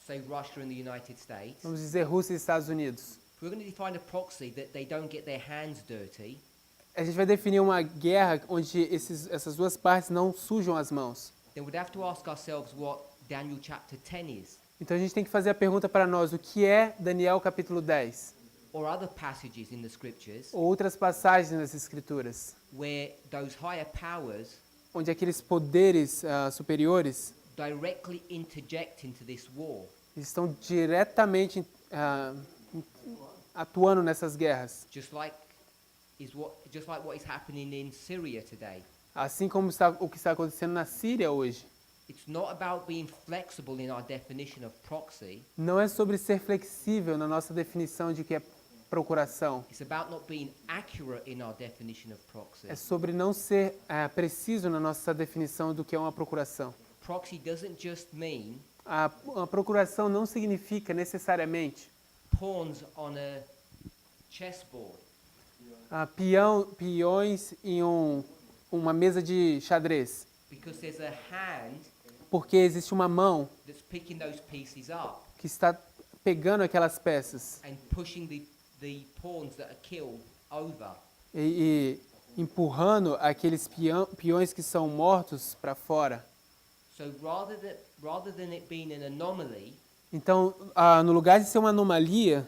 say Russia and the United States, vamos dizer Rússia e Estados Unidos, if we're going to define a proxy that they don't get their hands dirty, a gente vai definir uma guerra onde essas duas partes não sujam as mãos. then we'd have to ask ourselves what Daniel chapter 10 is, Então a gente tem que fazer a pergunta para nós, o que é Daniel capítulo 10? or other passages in the scriptures Ou outras passagens nas escrituras, where those higher powers onde aqueles poderes superiores directly interject into this war. estão diretamente atuando nessas guerras. Just like what is happening in Syria today. Assim como o que está acontecendo na Síria hoje. It's not about being flexible in our definition of proxy. Não é sobre ser flexível na nossa definição de que é procuração. It's about not being accurate in our definition of proxy. É sobre não ser preciso na nossa definição do que é uma procuração. Proxy doesn't just mean A procuração não significa necessariamente pawns on a chessboard. peões em uma mesa de xadrez. Because there's a hand Porque existe uma mão that's picking those pieces up que está pegando aquelas peças and pushing the pawns that are killed over. e empurrando aqueles peões que são mortos para fora. So rather than it being an anomaly Então, no lugar de ser uma anomalia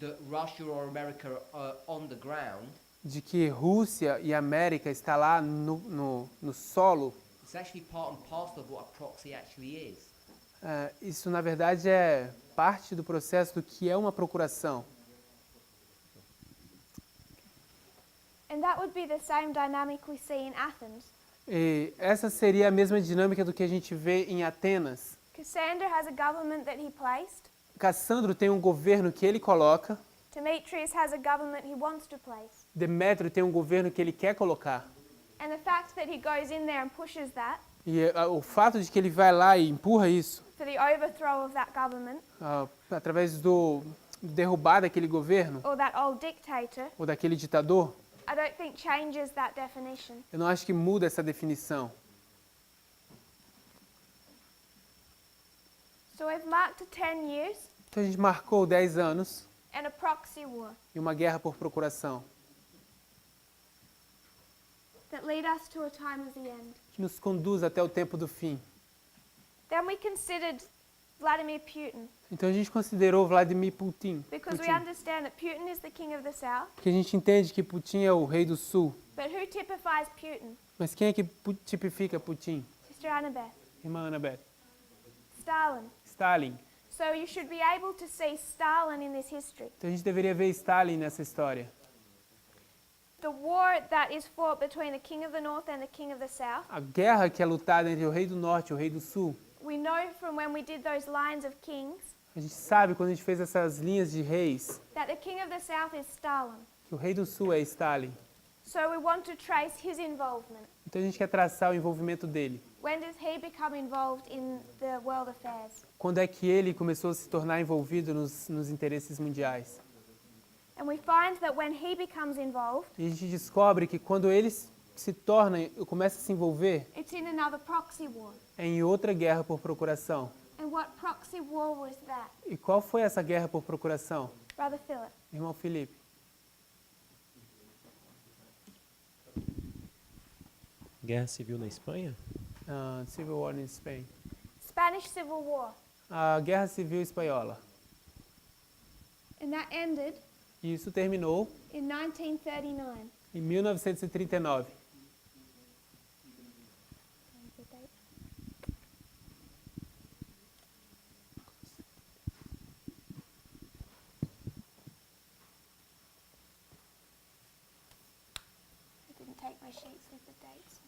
that Russia or America are on the ground, de que Rússia e América está lá no solo, it's actually part and parcel of what a proxy actually is. isso na verdade é parte do processo do que é uma procuração. And that would be the same dynamic we see in Athens. E essa seria a mesma dinâmica do que a gente vê em Atenas. Cassander has a government that he placed. Cassandro tem um governo que ele coloca, Demetrius has a government he wants to place. Demétrio tem um governo que ele quer colocar. And the fact that he goes in there and pushes that E o fato de que ele vai lá e empurra isso, for the overthrow of that government através do derrubar daquele governo or that old dictator, ou daquele ditador, I don't think changes that definition. eu não acho que muda essa definição. So we've marked 10 years Então a gente marcou 10 anos and a proxy war e uma guerra por procuração, that lead us to a time of the end. que nos conduz até o tempo do fim. Then we considered Vladimir Putin Então a gente considerou Vladimir Putin, because we understand that Putin is the king of the south. porque a gente entende que Putin é o rei do sul. But who typifies Putin? Mas quem é que tipifica Putin? Sister Annabeth. Irmã Annabeth. Stalin. Stalin. So you should be able to see Stalin in this history. Então a gente deveria ver Stalin nessa história. The war that is fought between the king of the north and the king of the south. A guerra que é lutada entre o rei do norte e o rei do sul. We know from when we did those lines of kings A gente sabe quando a gente fez essas linhas de reis that the king of the south is Stalin. que o rei do sul é Stalin. So we want to trace his involvement. Então a gente quer traçar o envolvimento dele. When does he become involved in the world affairs? Quando é que ele começou a se tornar envolvido nos interesses mundiais? And we find that when he becomes involved, E a gente descobre que quando ele se torna, começa a se envolver, it's in another proxy war. é em outra guerra por procuração. And what proxy war was that? E qual foi essa guerra por procuração? Brother Philip. Irmão Felipe. Guerra Civil na Espanha? Civil War in Spain. Spanish Civil War. A Guerra Civil Espanhola. And that ended E isso terminou in 1939. em 1939. I didn't take my sheets with the dates.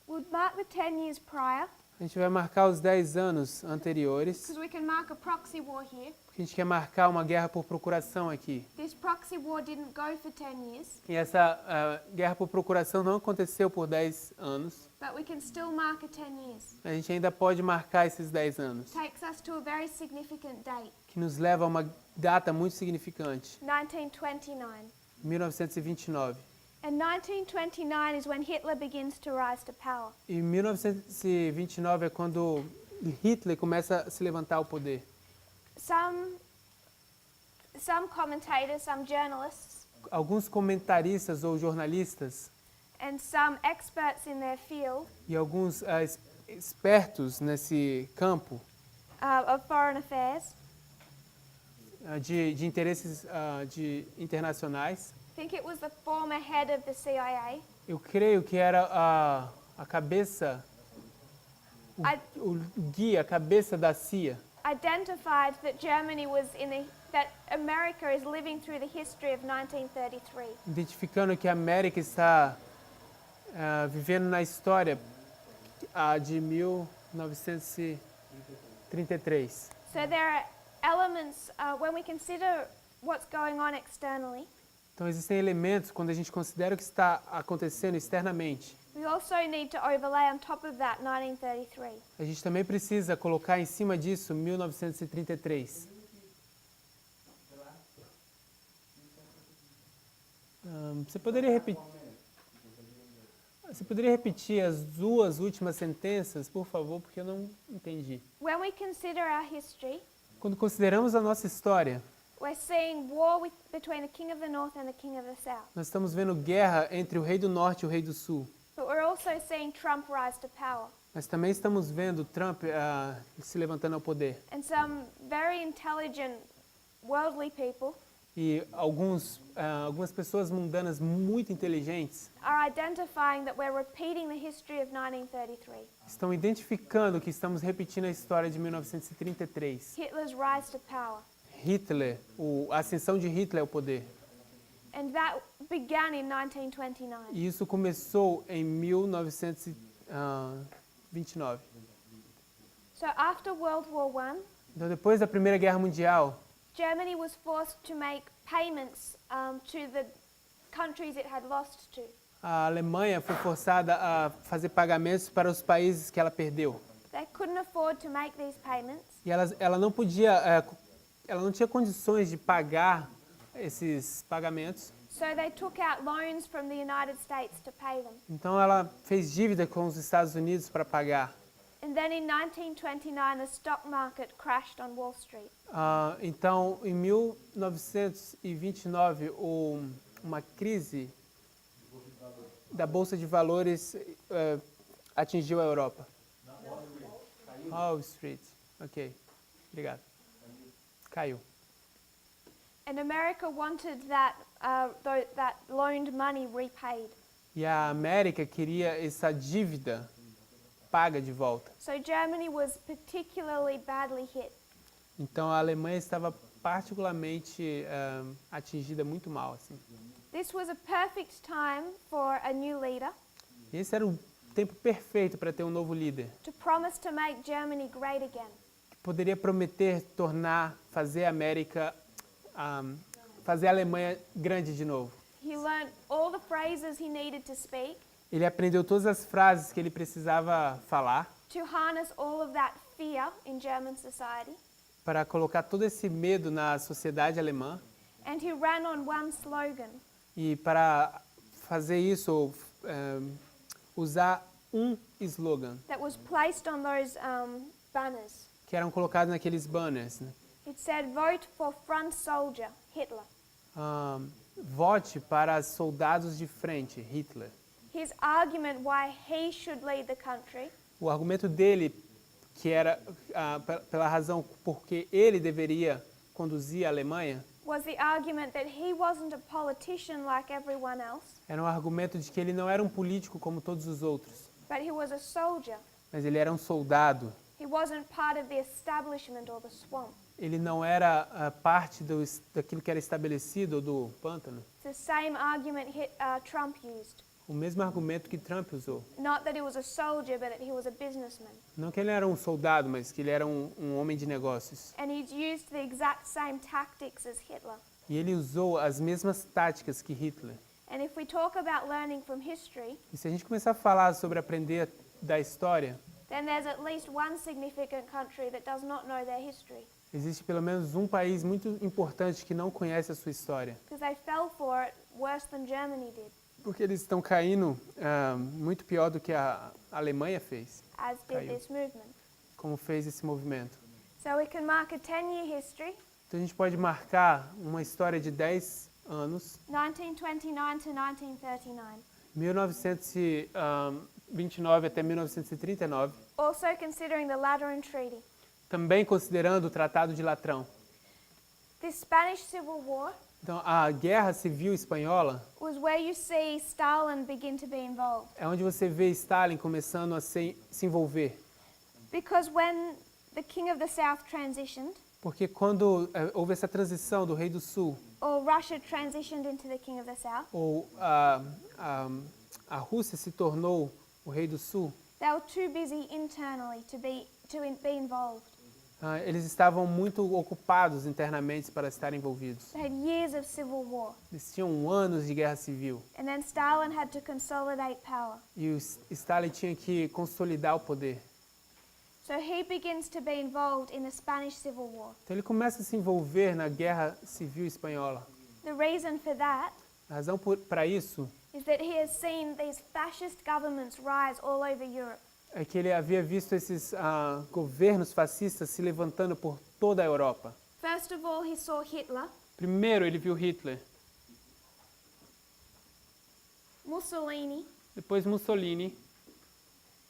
We'll mark the 10 years prior, A gente vai marcar os 10 anos anteriores, because we can mark a proxy war here. porque a gente quer marcar uma guerra por procuração aqui. This proxy war didn't go for 10 years, E essa guerra por procuração não aconteceu por 10 anos. but we can still mark a 10 years. A gente ainda pode marcar esses 10 anos, Takes us to a very significant date, que nos leva a uma data muito significante, 1929. 1929. And 1929 is when Hitler begins to rise to power. E 1929 é quando Hitler começa a se levantar ao poder. Some commentators, some journalists, Alguns comentaristas ou jornalistas and some experts in their field e alguns espertos nesse campo of foreign affairs de interesses internacionais, think it was the former head of the CIA. eu creio que era a cabeça, o guia, a cabeça da CIA, Identified that Germany was that America is living through the history of 1933. identificando que a América está vivendo na história de 1933. So there are elements when we consider what's going on externally. Então existem elementos quando a gente considera o que está acontecendo externamente. We also need to overlay on top of that 1933. A gente também precisa colocar em cima disso 1933. Você poderia repetir as duas últimas sentenças, por favor, porque eu não entendi. When we consider our history, Quando consideramos a nossa história, we're seeing war between the king of the north and the king of the south. nós estamos vendo guerra entre o rei do norte e o rei do sul. But we're also seeing Trump rise to power. Mas também estamos vendo Trump se levantando ao poder. And some very intelligent worldly people E algumas pessoas mundanas muito inteligentes are identifying that we're repeating the history of 1933. estão identificando que estamos repetindo a história de 1933. Hitler's rise to power. Hitler, a ascensão de Hitler ao poder. And that began in 1929. E isso começou em 1929. So after World War I, Então, depois da Primeira Guerra Mundial, Germany was forced to make payments to the countries it had lost to. a Alemanha foi forçada a fazer pagamentos para os países que ela perdeu. They couldn't afford to make these payments, E ela não tinha condições de pagar esses pagamentos. so they took out loans from the United States to pay them. Então ela fez dívida com os Estados Unidos para pagar. And then in 1929, the stock market crashed on Wall Street. Então, em 1929, uma crise da Bolsa de Valores atingiu a Europa. Wall Street. Ok, obrigado. Caiu. And America wanted that loaned money repaid. E a América queria essa dívida paga de volta. So Germany was particularly badly hit. Então a Alemanha estava particularmente atingida muito mal, assim. This was a perfect time for a new leader E esse era o tempo perfeito para ter um novo líder, to promise to make Germany great again. que poderia prometer fazer a América, fazer a Alemanha grande de novo. He learned all the phrases he needed to speak Ele aprendeu todas as frases que ele precisava falar to harness all of that fear in German society. para colocar todo esse medo na sociedade alemã. And he ran on one slogan, E para fazer isso, usar um slogan that was placed on those banners. que eram colocados naqueles banners, né? It said, "Vote for front soldier, Hitler." Vote para soldados de frente, Hitler. His argument why he should lead the country O argumento dele, que era pela razão porque ele deveria conduzir a Alemanha, was the argument that he wasn't a politician like everyone else, era um argumento de que ele não era um político como todos os outros, but he was a soldier. mas ele era um soldado. He wasn't part of the establishment or the swamp. Ele não era parte daquilo que era estabelecido ou do pântano. It's the same argument Trump used. O mesmo argumento que Trump usou. Not that he was a soldier, but that he was a businessman. Não que ele era um soldado, mas que ele era um homem de negócios. And he used the exact same tactics as Hitler. E ele usou as mesmas táticas que Hitler. And if we talk about learning from history, E se a gente começar a falar sobre aprender da história, then there's at least one significant country that does not know their history, existe pelo menos um país muito importante que não conhece a sua história. because they fell for it worse than Germany did, Porque eles estão caindo muito pior do que a Alemanha fez, as did Caiu. this movement. como fez esse movimento. So we can mark a 10-year history, Então a gente pode marcar uma história de 10 anos, 1929 to 1939. 1929 até 1939, Also considering the Lateran Treaty. também considerando o Tratado de Latrão. The Spanish Civil War Então, a Guerra Civil Espanhola was where you see Stalin begin to be involved. é onde você vê Stalin começando a se envolver. Because when the King of the South transitioned, Porque quando houve essa transição do Rei do Sul, or Russia transitioned into the King of the South, ou a Rússia se tornou o Rei do Sul, they were too busy internally to be involved. eles estavam muito ocupados internamente para estarem envolvidos. They had years of civil war. Eles tinham anos de guerra civil. And then Stalin had to consolidate power. E o Stalin tinha que consolidar o poder. So he begins to be involved in the Spanish Civil War. Então ele começa a se envolver na guerra civil espanhola. The reason for that A razão para isso is that he has seen these fascist governments rise all over Europe. é que ele havia visto esses governos fascistas se levantando por toda a Europa. First of all, he saw Hitler, Primeiro ele viu Hitler, Mussolini, depois Mussolini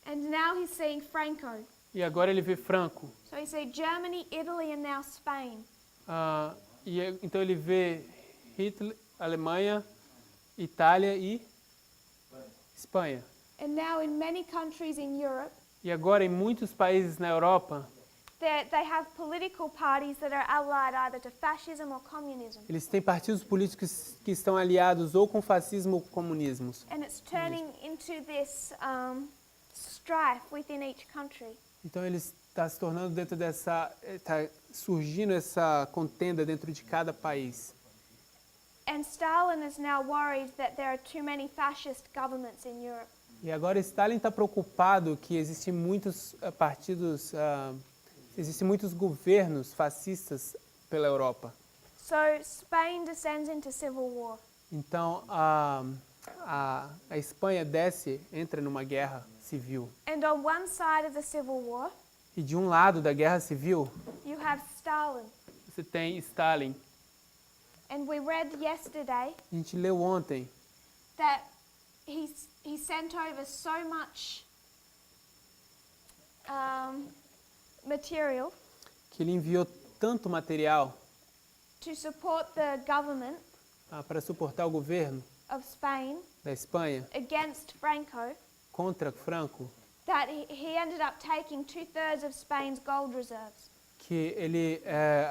and now he's seeing Franco. e agora ele vê Franco. So he sees Germany, Italy, and now Spain. Então ele vê Hitler, Alemanha, Itália e Espanha. And now in many countries in Europe, E agora em muitos países na Europa, they have political parties that are allied either to fascism or communism. eles têm partidos políticos que estão aliados ou com fascismo ou comunismo. And it's turning into this strife within each country. Então ele está se tornando dentro dessa, está surgindo essa contenda dentro de cada país. And Stalin is now worried that there are too many fascist governments in Europe. E agora Stalin está preocupado que existem muitos partidos, existem muitos governos fascistas pela Europa. So Spain descends into civil war. Então a Espanha entra numa guerra civil. And on one side of the civil war, E de um lado da guerra civil, you have Stalin. você tem Stalin. And we read yesterday A gente leu ontem that he sent over so much material que ele enviou tanto material to support the government para suportar o governo of Spain da Espanha against Franco contra Franco, that he ended up taking 2/3 of Spain's gold reserves. que ele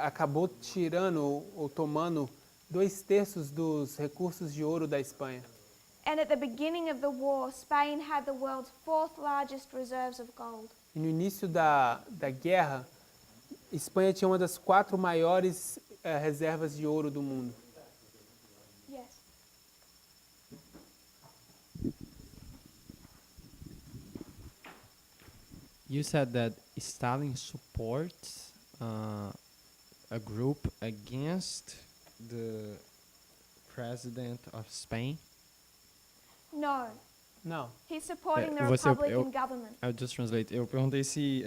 acabou tirando ou tomando 2/3 dos recursos de ouro da Espanha. And at the beginning of the war, Spain had the world's 4th largest reserves of gold. E no início da guerra, Espanha tinha uma das 4 maiores reservas de ouro do mundo. Yes. You said that Stalin supports a group against the president of Spain. No. Não. He's supporting the você- Republican government. I'll just translate. Eu perguntei se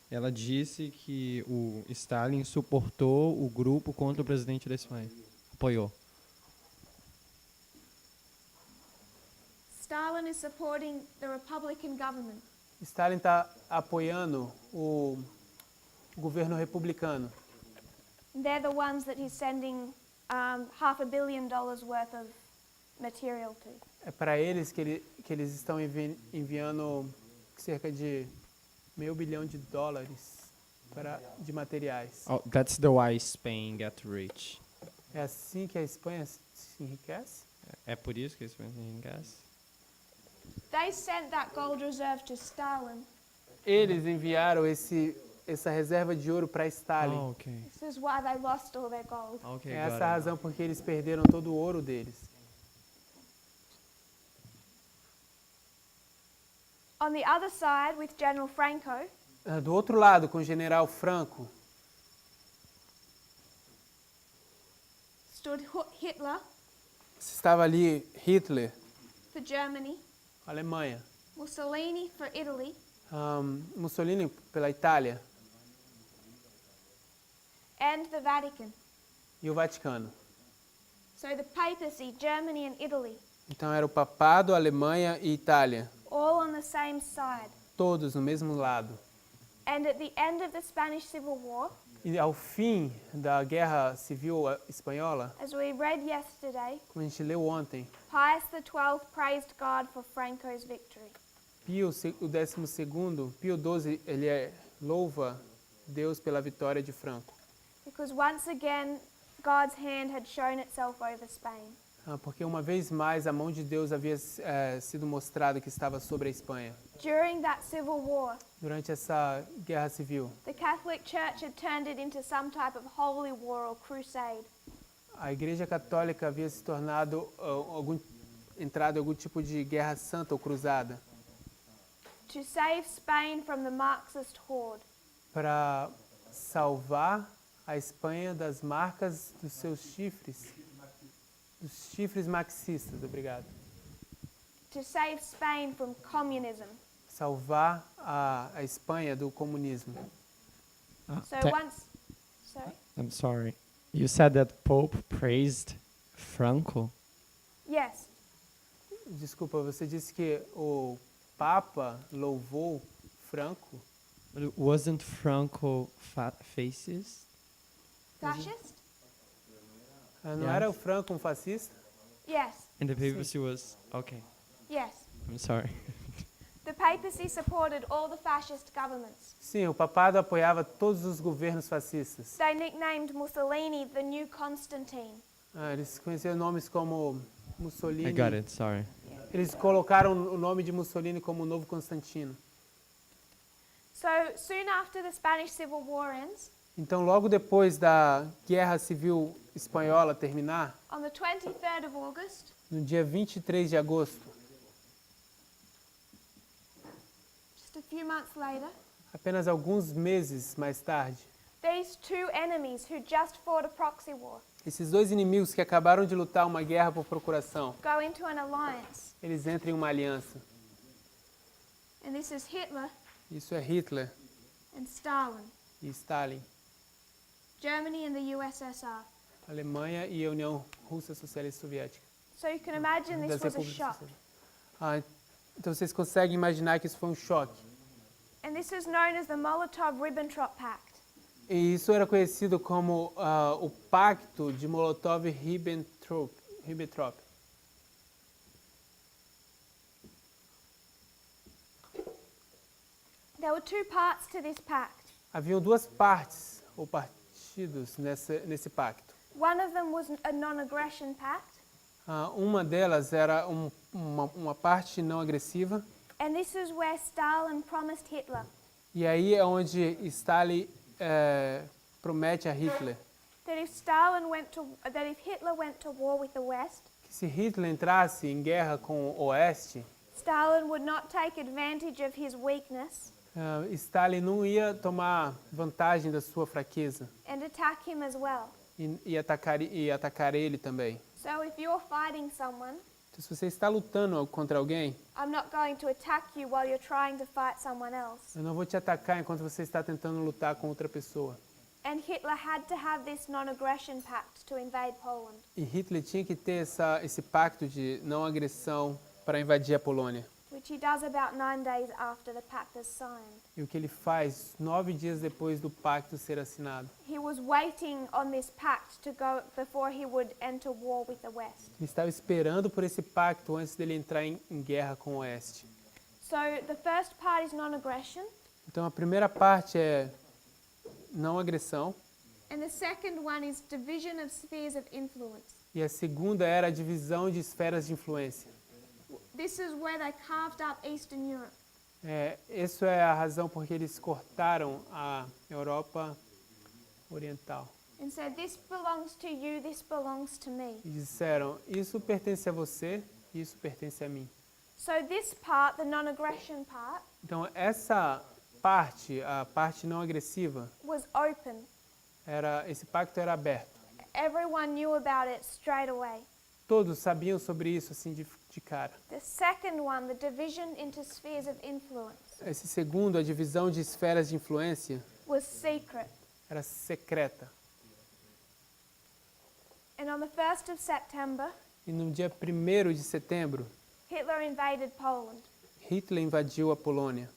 ela disse que o Stalin suportou o grupo contra o presidente da Espanha. Apoiou. Stalin is supporting the Republican government. Stalin está apoiando o governo republicano. They're the ones that he's sending $500 million worth of material to. É para eles que eles estão enviando cerca de $500 bilhão de materiais. Oh, that's the why Spain get rich. É assim que a Espanha se enriquece? É por isso que a Espanha enriquece? They sent that gold reserve to Stalin. Eles enviaram essa reserva de ouro para Stalin. Oh, okay. This is why they lost all their gold. Okay, É got essa a it. razão porque eles perderam todo o ouro deles. On the other side, with General Franco, Do outro lado, com o general Franco, stood Hitler estava ali Hitler, for Germany, Alemanha, Mussolini for Italy, Mussolini pela Itália and the Vatican. e o Vaticano. So the papacy, Germany and Italy, Então era o papado, Alemanha e Itália, all on the same side. todos no mesmo lado. And at the end of the Spanish Civil War, E ao fim da Guerra Civil Espanhola, as we read yesterday, como a gente leu ontem, Pius XII praised God for Franco's victory. Pio, o 12º, Pio XII, ele louva Deus pela vitória de Franco. Because once again, God's hand had shown itself over Spain. porque uma vez mais a mão de Deus havia sido mostrada que estava sobre a Espanha. During that civil war, Durante essa guerra civil, the Catholic Church had turned it into some type of holy war or crusade. a Igreja Católica havia se tornado entrado em algum tipo de guerra santa ou cruzada To save Spain from the Marxist horde. para salvar a Espanha das marcas dos seus chifres, dos chifres marxistas, obrigado. To save Spain from communism. Salvar a Espanha do comunismo. So once, sorry? I'm sorry. You said that Pope praised Franco. Yes. Desculpa, você disse que o Papa louvou Franco? But wasn't Franco fascist? Fascist? Não Yes. era o Franco um fascista? Yes. And the papacy was okay. Yes. I'm sorry. The papacy supported all the fascist governments. Sim, o papado apoiava todos os governos fascistas. They nicknamed Mussolini the new Constantine. Eles conheciam nomes como Mussolini. I got it. Sorry. Eles colocaram o nome de Mussolini como o novo Constantino. So soon after the Spanish Civil War ends, Então, logo depois da Guerra Civil Espanhola terminar, on the 23rd of August, no dia 23 de agosto, just a few months later, apenas alguns meses mais tarde, these two enemies who just fought a proxy war esses dois inimigos que acabaram de lutar uma guerra por procuração, go into an alliance. eles entram em uma aliança. And this is Hitler Isso é Hitler and Stalin, e Stalin, Germany and the USSR. Alemanha e a União Russa Socialista Soviética. So you can imagine this Das was a repúblicas shock. socialistas. Então vocês conseguem imaginar que isso foi um choque. And this is known as the Molotov-Ribbentrop Pact. E isso era conhecido como o Pacto de Molotov-Ribbentrop. There were two parts to this pact. Haviam duas partes ou partidos nesse pacto. One of them was a non-aggression pact, Uma delas era uma parte não agressiva, and this is where Stalin promised Hitler e aí é onde Stalin promete a Hitler that if Hitler went to war with the West, que se Hitler entrasse em guerra com o Oeste, Stalin would not take advantage of his weakness Stalin não ia tomar vantagem da sua fraqueza and attack him as well. e atacar ele também. So if you're fighting someone, Então, se você está lutando contra alguém, I'm not going to attack you while you're trying to fight someone else. eu não vou te atacar enquanto você está tentando lutar com outra pessoa. And Hitler had to have this non-aggression pact to invade Poland. E Hitler tinha que ter esse pacto de não agressão para invadir a Polônia. Which he does about 9 days after the pact is signed. E o que ele faz 9 dias depois do pacto ser assinado. He was waiting on this pact to go before he would enter war with the West. Ele estava esperando por esse pacto antes dele entrar em guerra com o Oeste. So the first part is non-aggression, Então a primeira parte é não agressão and the second one is division of spheres of influence. e a segunda era a divisão de esferas de influência. This is where they carved up Eastern Europe. Isso é a razão porque eles cortaram a Europa Oriental. And said, this belongs to you, this belongs to me. E disseram, isso pertence a você, isso pertence a mim. So this part, the non-aggression part, Então essa parte, a parte não agressiva, was open. esse pacto era aberto. Everyone knew about it straight away. Todos sabiam sobre isso assim de cara. The second one, the division into spheres of influence, Esse segundo, a divisão de esferas de influência, was secret. era secreta. And on the 1st of September, E no dia 1º de setembro, Hitler invaded Poland. Hitler invadiu a Polônia.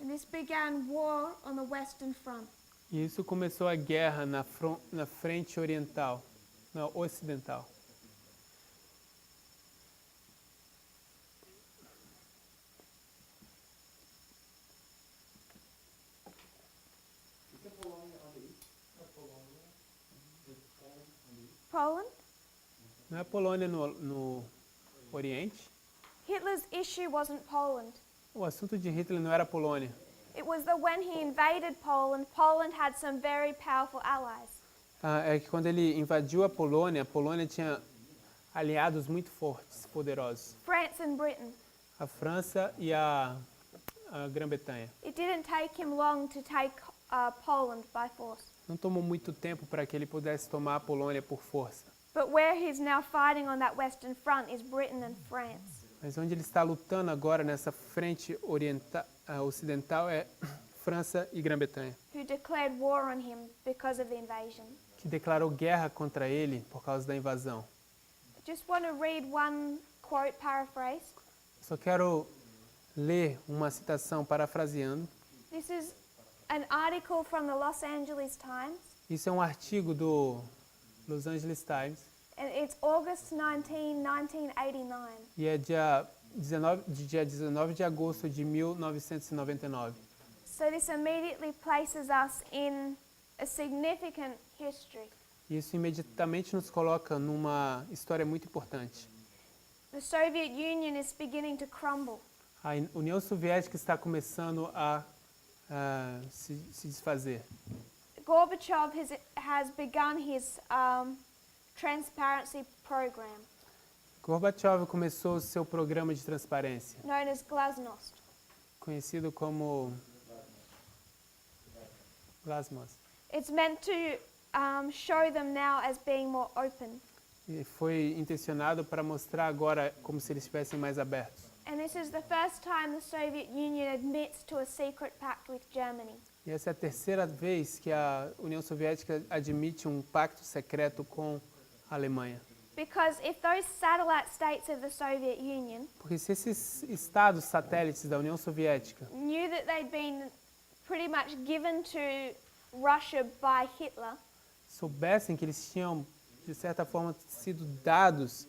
And this began war on the Western Front. E isso começou a guerra na frente oriental, na ocidental. Poland? Não é a Polônia no Oriente? Hitler's issue wasn't Poland. O assunto de Hitler não era a Polônia. It was that when he invaded Poland, Poland had some very powerful allies. É que quando ele invadiu a Polônia tinha aliados muito fortes, poderosos. France and Britain. A França e a Grã-Bretanha. It didn't take him long to take Poland by force. Não tomou muito tempo para que ele pudesse tomar a Polônia por força. But where he's now fighting on that Western Front is Britain and France. Mas onde ele está lutando agora nessa frente ocidental é França e Grã-Bretanha, Who declared war on him because of the invasion. que declarou guerra contra ele por causa da invasão. I just want to read one quote paraphrase. Só quero ler uma citação parafraseando. This is an article from the Los Angeles Times, Isso é um artigo do Los Angeles Times and it's August 19, 1989. e é dia 19 de agosto de 1999. So this immediately places us in a significant history. Isso imediatamente nos coloca numa história muito importante. The Soviet Union is beginning to crumble. A União Soviética está começando a se desfazer. Gorbachev has begun his transparency program, Gorbachev começou o seu programa de transparência, known as Glasnost. conhecido como Glasnost. It's meant to show them now as being more open. E foi intencionado para mostrar agora como se eles estivessem mais abertos. And this is the first time the Soviet Union admits to a secret pact with Germany. E essa é a terceira vez que a União Soviética admite um pacto secreto com a Alemanha. Because if those satellite states of the Soviet Union Porque se esses estados satélites da União Soviética knew that they'd been pretty much given to Russia by Hitler, soubessem que eles tinham, de certa forma, sido dados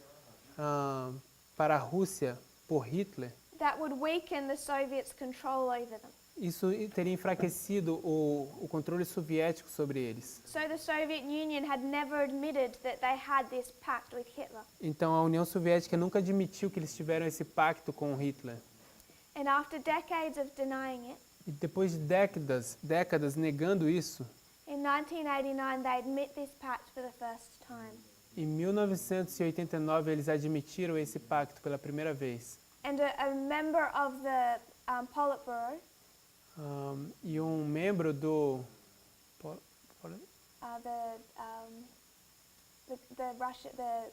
para a Rússia por Hitler, that would weaken the Soviets' control over them. isso teria enfraquecido o controle soviético sobre eles. So the Soviet Union had never admitted that they had this pact with Hitler. Então a União Soviética nunca admitiu que eles tiveram esse pacto com Hitler. And after decades of denying it, E depois de décadas negando isso, in 1989 they admit this pact for the first time. em 1989 eles admitiram esse pacto pela primeira vez. And a member of the Politburo, E um membro do the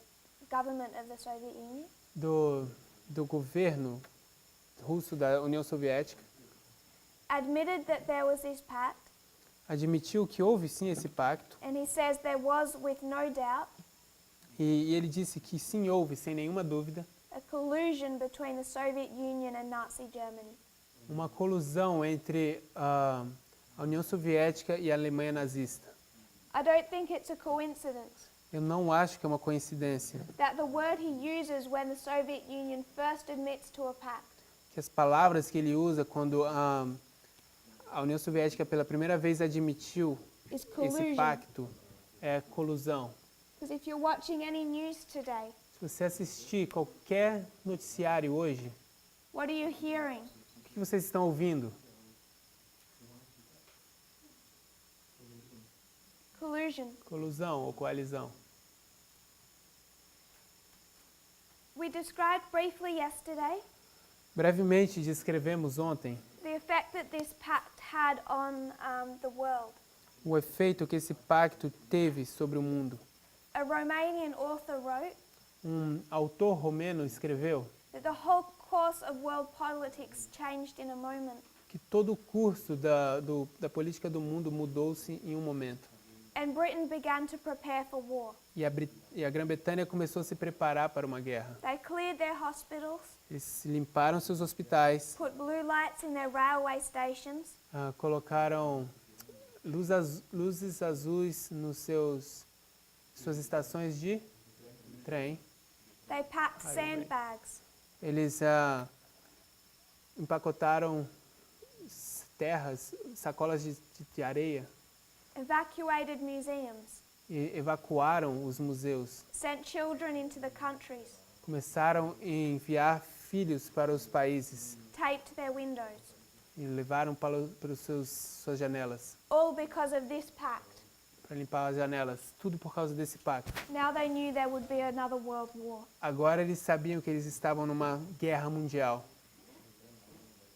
government of the Soviet Union, do governo russo da União Soviética admitted that there was this pact, admitiu que houve sim esse pacto and he says there was, with no doubt, e ele disse que sim houve, sem nenhuma dúvida, a collusion between the Soviet Union and Nazi Germany. uma colusão entre a União Soviética e a Alemanha nazista. I don't think it's a coincidence Eu não acho que é uma coincidência that the word he uses when the Soviet Union first admits to a pact que as palavras que ele usa quando a União Soviética pela primeira vez admitiu is esse collusion. pacto é colusão. Because if you're watching any news today, Se você assistir qualquer noticiário hoje, what are you hearing? o que vocês estão ouvindo? Collusion. Colusão ou coalizão. We described briefly yesterday Brevemente descrevemos ontem the effect that this pact had on the world. o efeito que esse pacto teve sobre o mundo. A Romanian author wrote Autor romeno escreveu that the whole course of world politics changed in a moment. que todo o curso da política do mundo mudou-se em um momento. And Britain began to prepare for war. E a Grã-Bretanha começou a se preparar para uma guerra. They cleared their hospitals, Eles limparam seus hospitais, put blue lights in their railway stations, colocaram luzes azuis nos suas estações de trem. they packed sandbags, Eles empacotaram sacolas de areia evacuated museums, evacuaram os museus, sent children into the countries, começaram a enviar filhos para os países taped their windows, e levaram para os suas janelas, all because of this pact. para limpar as janelas, tudo por causa desse pacto. Now they knew there would be another world war. Agora eles sabiam que eles estavam numa guerra mundial.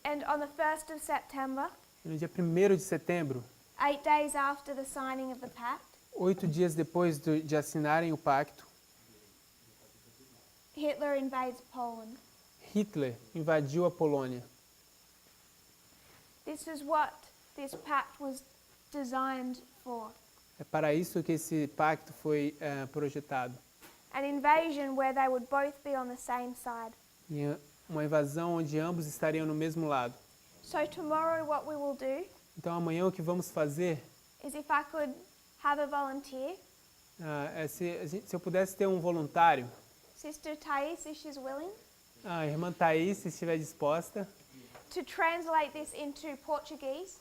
And on the 1st of September, E no dia 1º de setembro, 8 days after the signing of the pact, 8 dias depois de assinarem o pacto, Hitler invades Poland. Hitler invadiu a Polônia. This is what this pact was designed for. É para isso que esse pacto foi projetado. An invasion where they would both be on the same side. E uma invasão onde ambos estariam no mesmo lado. So tomorrow what we will do Então amanhã o que vamos fazer is, if I could have a volunteer, é se eu pudesse ter um voluntário, Sister Thais, if she's willing, a irmã Thaís, se estiver disposta, to translate this into Portuguese.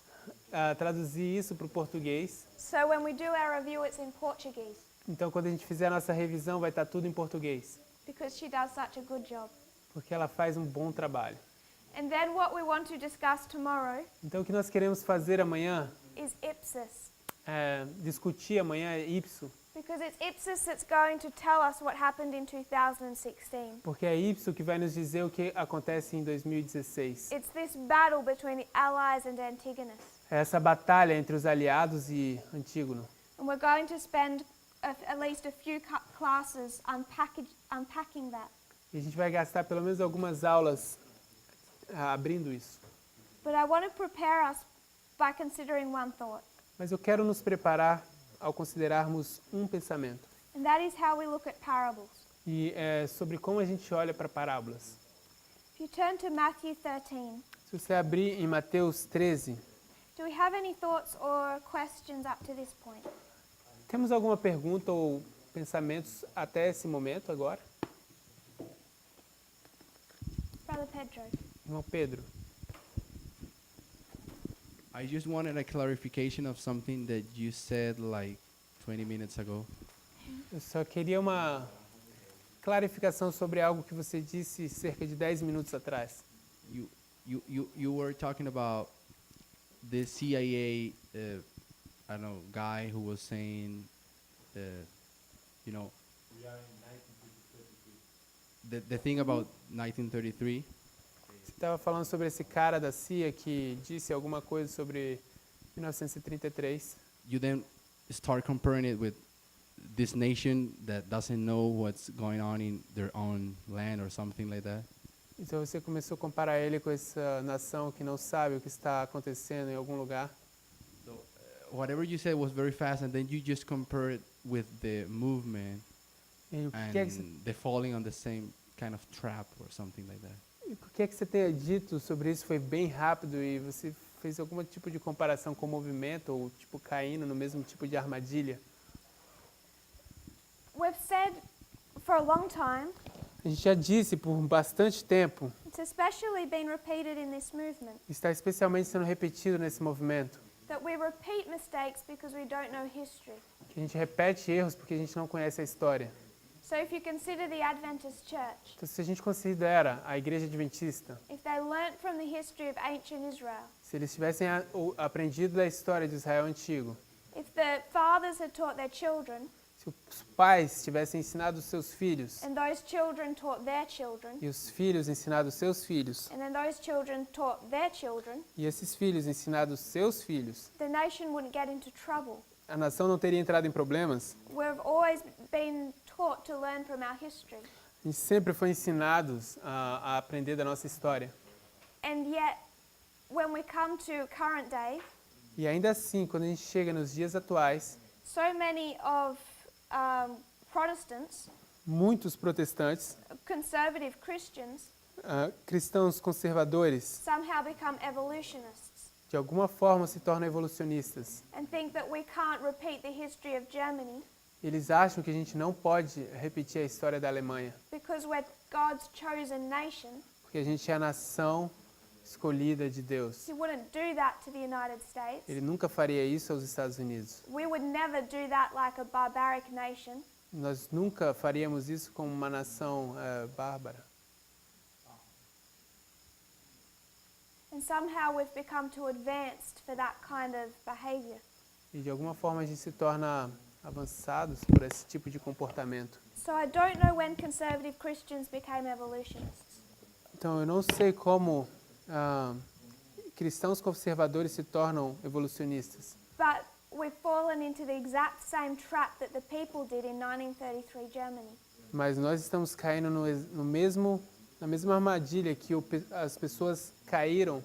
a traduzir isso para o português. So when we do our review, it's in Portuguese, Então quando a gente fizer a nossa revisão vai estar tudo em português, because she does such a good job. porque ela faz um bom trabalho. And then what we want to discuss tomorrow Então o que nós queremos fazer amanhã, is Ipsos, discutir amanhã é ipso, because it's Ipsos that's going to tell us what happened in 2016. porque é ipso que vai nos dizer o que acontece em 2016. It's this battle between the Allies and Antigonus. É essa batalha entre os aliados e Antígono. And we're going to spend at least a few classes unpacking that. E a gente vai gastar pelo menos algumas aulas abrindo isso. But I want to prepare us by considering one thought, Mas eu quero nos preparar ao considerarmos um pensamento. and that is how we look at parables. E é sobre como a gente olha para parábolas. If you turn to Matthew 13, Se você abrir em Mateus 13, do we have any thoughts or questions up to this point? temos alguma pergunta ou pensamentos até esse momento agora? Brother Pedro. Irmão Pedro, I just wanted a clarification of something that you said like 20 minutes ago. eu só queria uma clarificação sobre algo que você disse cerca de 10 minutos atrás. You were talking about the CIA, I don't know, guy who was saying, you know, the thing about 1933. Você estava falando sobre esse cara da CIA que disse alguma coisa sobre 1933. You then start comparing it with this nation that doesn't know what's going on in their own land or something like that. Então você começou a comparar ele com essa nação que não sabe o que está acontecendo em algum lugar. So whatever you said was very fast, and then you just compare it with the movement E o and que é que você, the falling on the same kind of trap or something like that. o que é que você tenha dito sobre isso foi bem rápido e você fez algum tipo de comparação com o movimento ou tipo caindo no mesmo tipo de armadilha? We've said for a long time, A gente já disse por bastante tempo, it's especially been repeated in this movement, está especialmente sendo repetido nesse movimento, that we repeat mistakes because we don't know history. que a gente repete erros porque a gente não conhece a história. So if you consider the Adventist Church, Então, se a gente considera a Igreja Adventista, if they learnt from the history of ancient Israel, se eles tivessem aprendido da história de Israel antigo, if the fathers had taught their children, se os pais tivessem ensinado os seus filhos, and those children taught their children, e os filhos ensinado os seus filhos, and then those children taught their children, e esses filhos ensinado os seus filhos, the nation wouldn't get into trouble. a nação não teria entrado em problemas. We've always been taught to learn from our history. A gente sempre foi ensinados a aprender da nossa história. And yet, when we come to current day, E ainda assim, quando a gente chega nos dias atuais, so many of Protestants, muitos protestantes, conservative Christians, cristãos conservadores, somehow become evolutionists de alguma forma se tornam evolucionistas. and think that we can't repeat the history of Germany Eles acham que a gente não pode repetir a história da Alemanha, because we're God's chosen nation porque a gente é a nação escolhida de Deus. He wouldn't do that to the United States. Ele nunca faria isso aos Estados Unidos. We would never do that like a barbaric nation. Nós nunca faríamos isso como uma nação bárbara. And somehow we've become too advanced for that kind of behavior. E de alguma forma a gente se torna avançados por esse tipo de comportamento. So I don't know when conservative Christians became evolutionists. Então eu não sei como cristãos conservadores se tornam evolucionistas. But we've fallen into the exact same trap that the people did in 1933 Germany. Mas nós estamos caindo na mesma armadilha que as pessoas caíram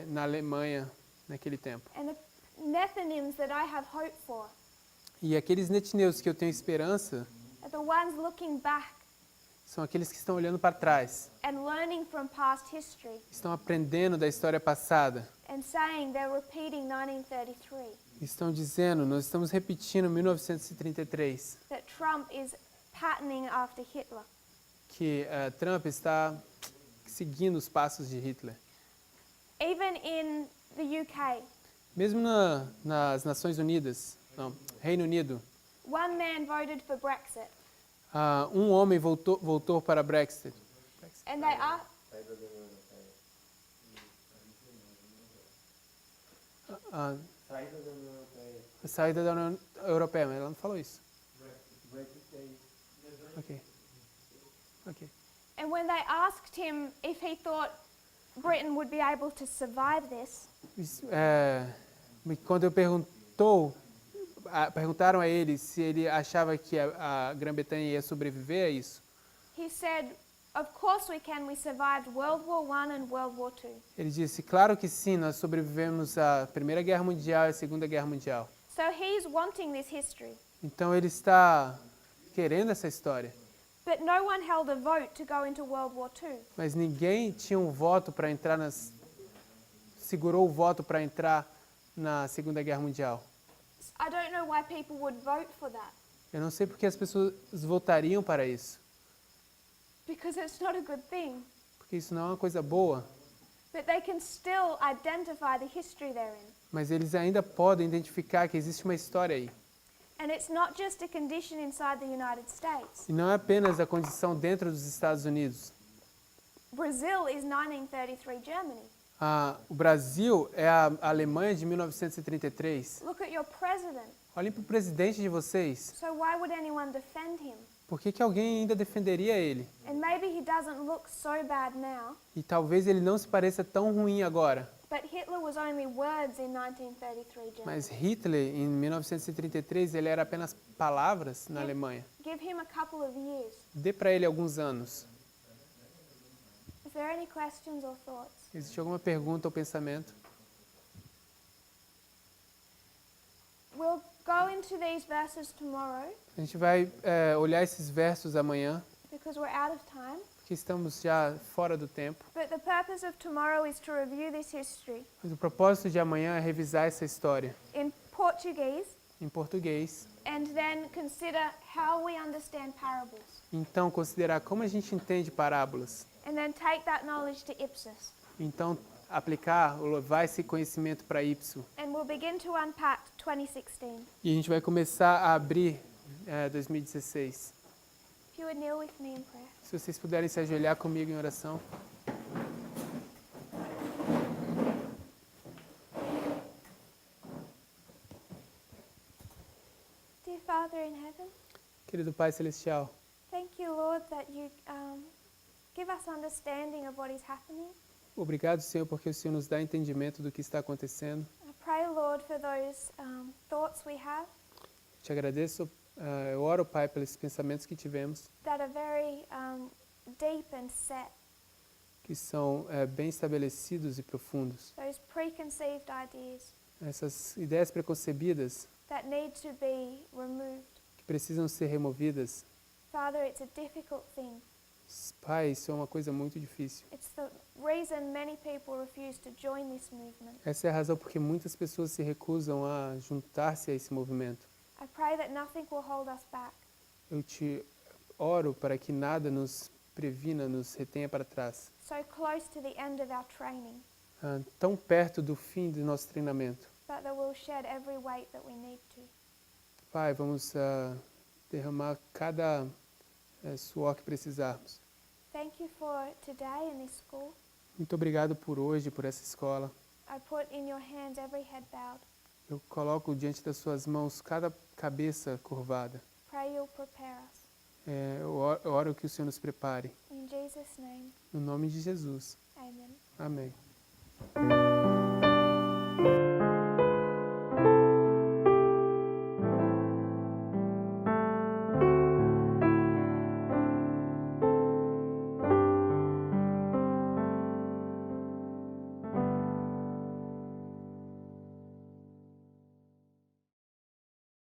na Alemanha naquele tempo. And the Nethinims that I have hope for E aqueles netineus que eu tenho esperança are the ones looking back são aqueles que estão olhando para trás, and learning from past history estão aprendendo da história passada, and saying they're repeating 1933, estão dizendo, nós estamos repetindo 1933, that Trump is patterning after Hitler. que Trump está seguindo os passos de Hitler. Even in the UK, Mesmo nas Nações Unidas, não, Reino Unido, one man voted for Brexit, um homem voltou para Brexit. and they are A saída da União Europeia, mas ela não falou isso. Ok. and when they asked him if he thought Britain would be able to survive this, Quando perguntaram a ele se ele achava que a Grã-Bretanha ia sobreviver a isso, he said, "Of course we can. We survived World War I and World War II." ele disse, claro que sim, nós sobrevivemos à Primeira Guerra Mundial e à Segunda Guerra Mundial. So he's wanting this history. Então ele está querendo essa história. But no one held a vote to go into World War II. Mas ninguém tinha um voto para entrar segurou o voto para entrar na Segunda Guerra Mundial. I don't know why people would vote for that, Eu não sei porque as pessoas votariam para isso, because it's not a good thing. porque isso não é uma coisa boa, But they can still identify the history they're in. mas eles ainda podem identificar que existe uma história aí. And it's not just a condition inside the United States. E não é apenas a condição dentro dos Estados Unidos. Brazil is 1933 Germany. O Brasil é a Alemanha de 1933. Look at your president. Olhem para o presidente de vocês. So why would anyone defend him? Por que alguém ainda defenderia ele? And maybe he doesn't look so bad now, E talvez ele não se pareça tão ruim agora. but Hitler was only words in 1933 Germany. Mas Hitler, em 1933, ele era apenas palavras na Alemanha. Give him a couple of years. Dê para ele alguns anos. Is there any questions or thoughts? Existe alguma pergunta ou pensamento? We'll go into these verses tomorrow A gente vai olhar esses versos amanhã, because we're out of time. porque estamos já fora do tempo. But the purpose of tomorrow is to review this history Mas o propósito de amanhã é revisar essa história in Portuguese em português. and then consider how we understand parables. Então, considerar como a gente entende parábolas. And then take that knowledge to Ipsos. Então, aplicar ou levar esse conhecimento para Ipso. And we'll begin to unpack 2016. E a gente vai começar a abrir 2016. If you would kneel with me in prayer. Se vocês puderem se ajoelhar comigo em oração. Dear Father in heaven, Querido Pai Celestial, thank you, Lord, that you give us understanding of what is happening. obrigado, Senhor, porque o Senhor nos dá entendimento do que está acontecendo. I pray, Lord, for those thoughts we have Te agradeço, eu oro, Pai, pelos pensamentos que tivemos, that are very deep and set, que são bem estabelecidos e profundos. those preconceived ideas Essas ideias preconcebidas that need to be removed. que precisam ser removidas. Father, it's a difficult thing. Pai, isso é uma coisa muito difícil. It's the reason many people refuse to join this movement. Essa é a razão porque muitas pessoas se recusam a juntar-se a esse movimento. I pray that nothing will hold us back. Eu te oro para que nada nos previna, nos retenha para trás. so close to the end of our training, Tão perto do fim do nosso treinamento. but that we'll shed every weight that we need to. Pai, vamos derramar cada suor que precisarmos. Thank you for today in this school. Muito obrigado por hoje, por essa escola. I put in your hands every head bowed. Eu coloco diante das suas mãos cada cabeça curvada. Pray you'll prepare us. Eu oro que o Senhor nos prepare. In Jesus' name, No nome de Jesus. amen. Amém.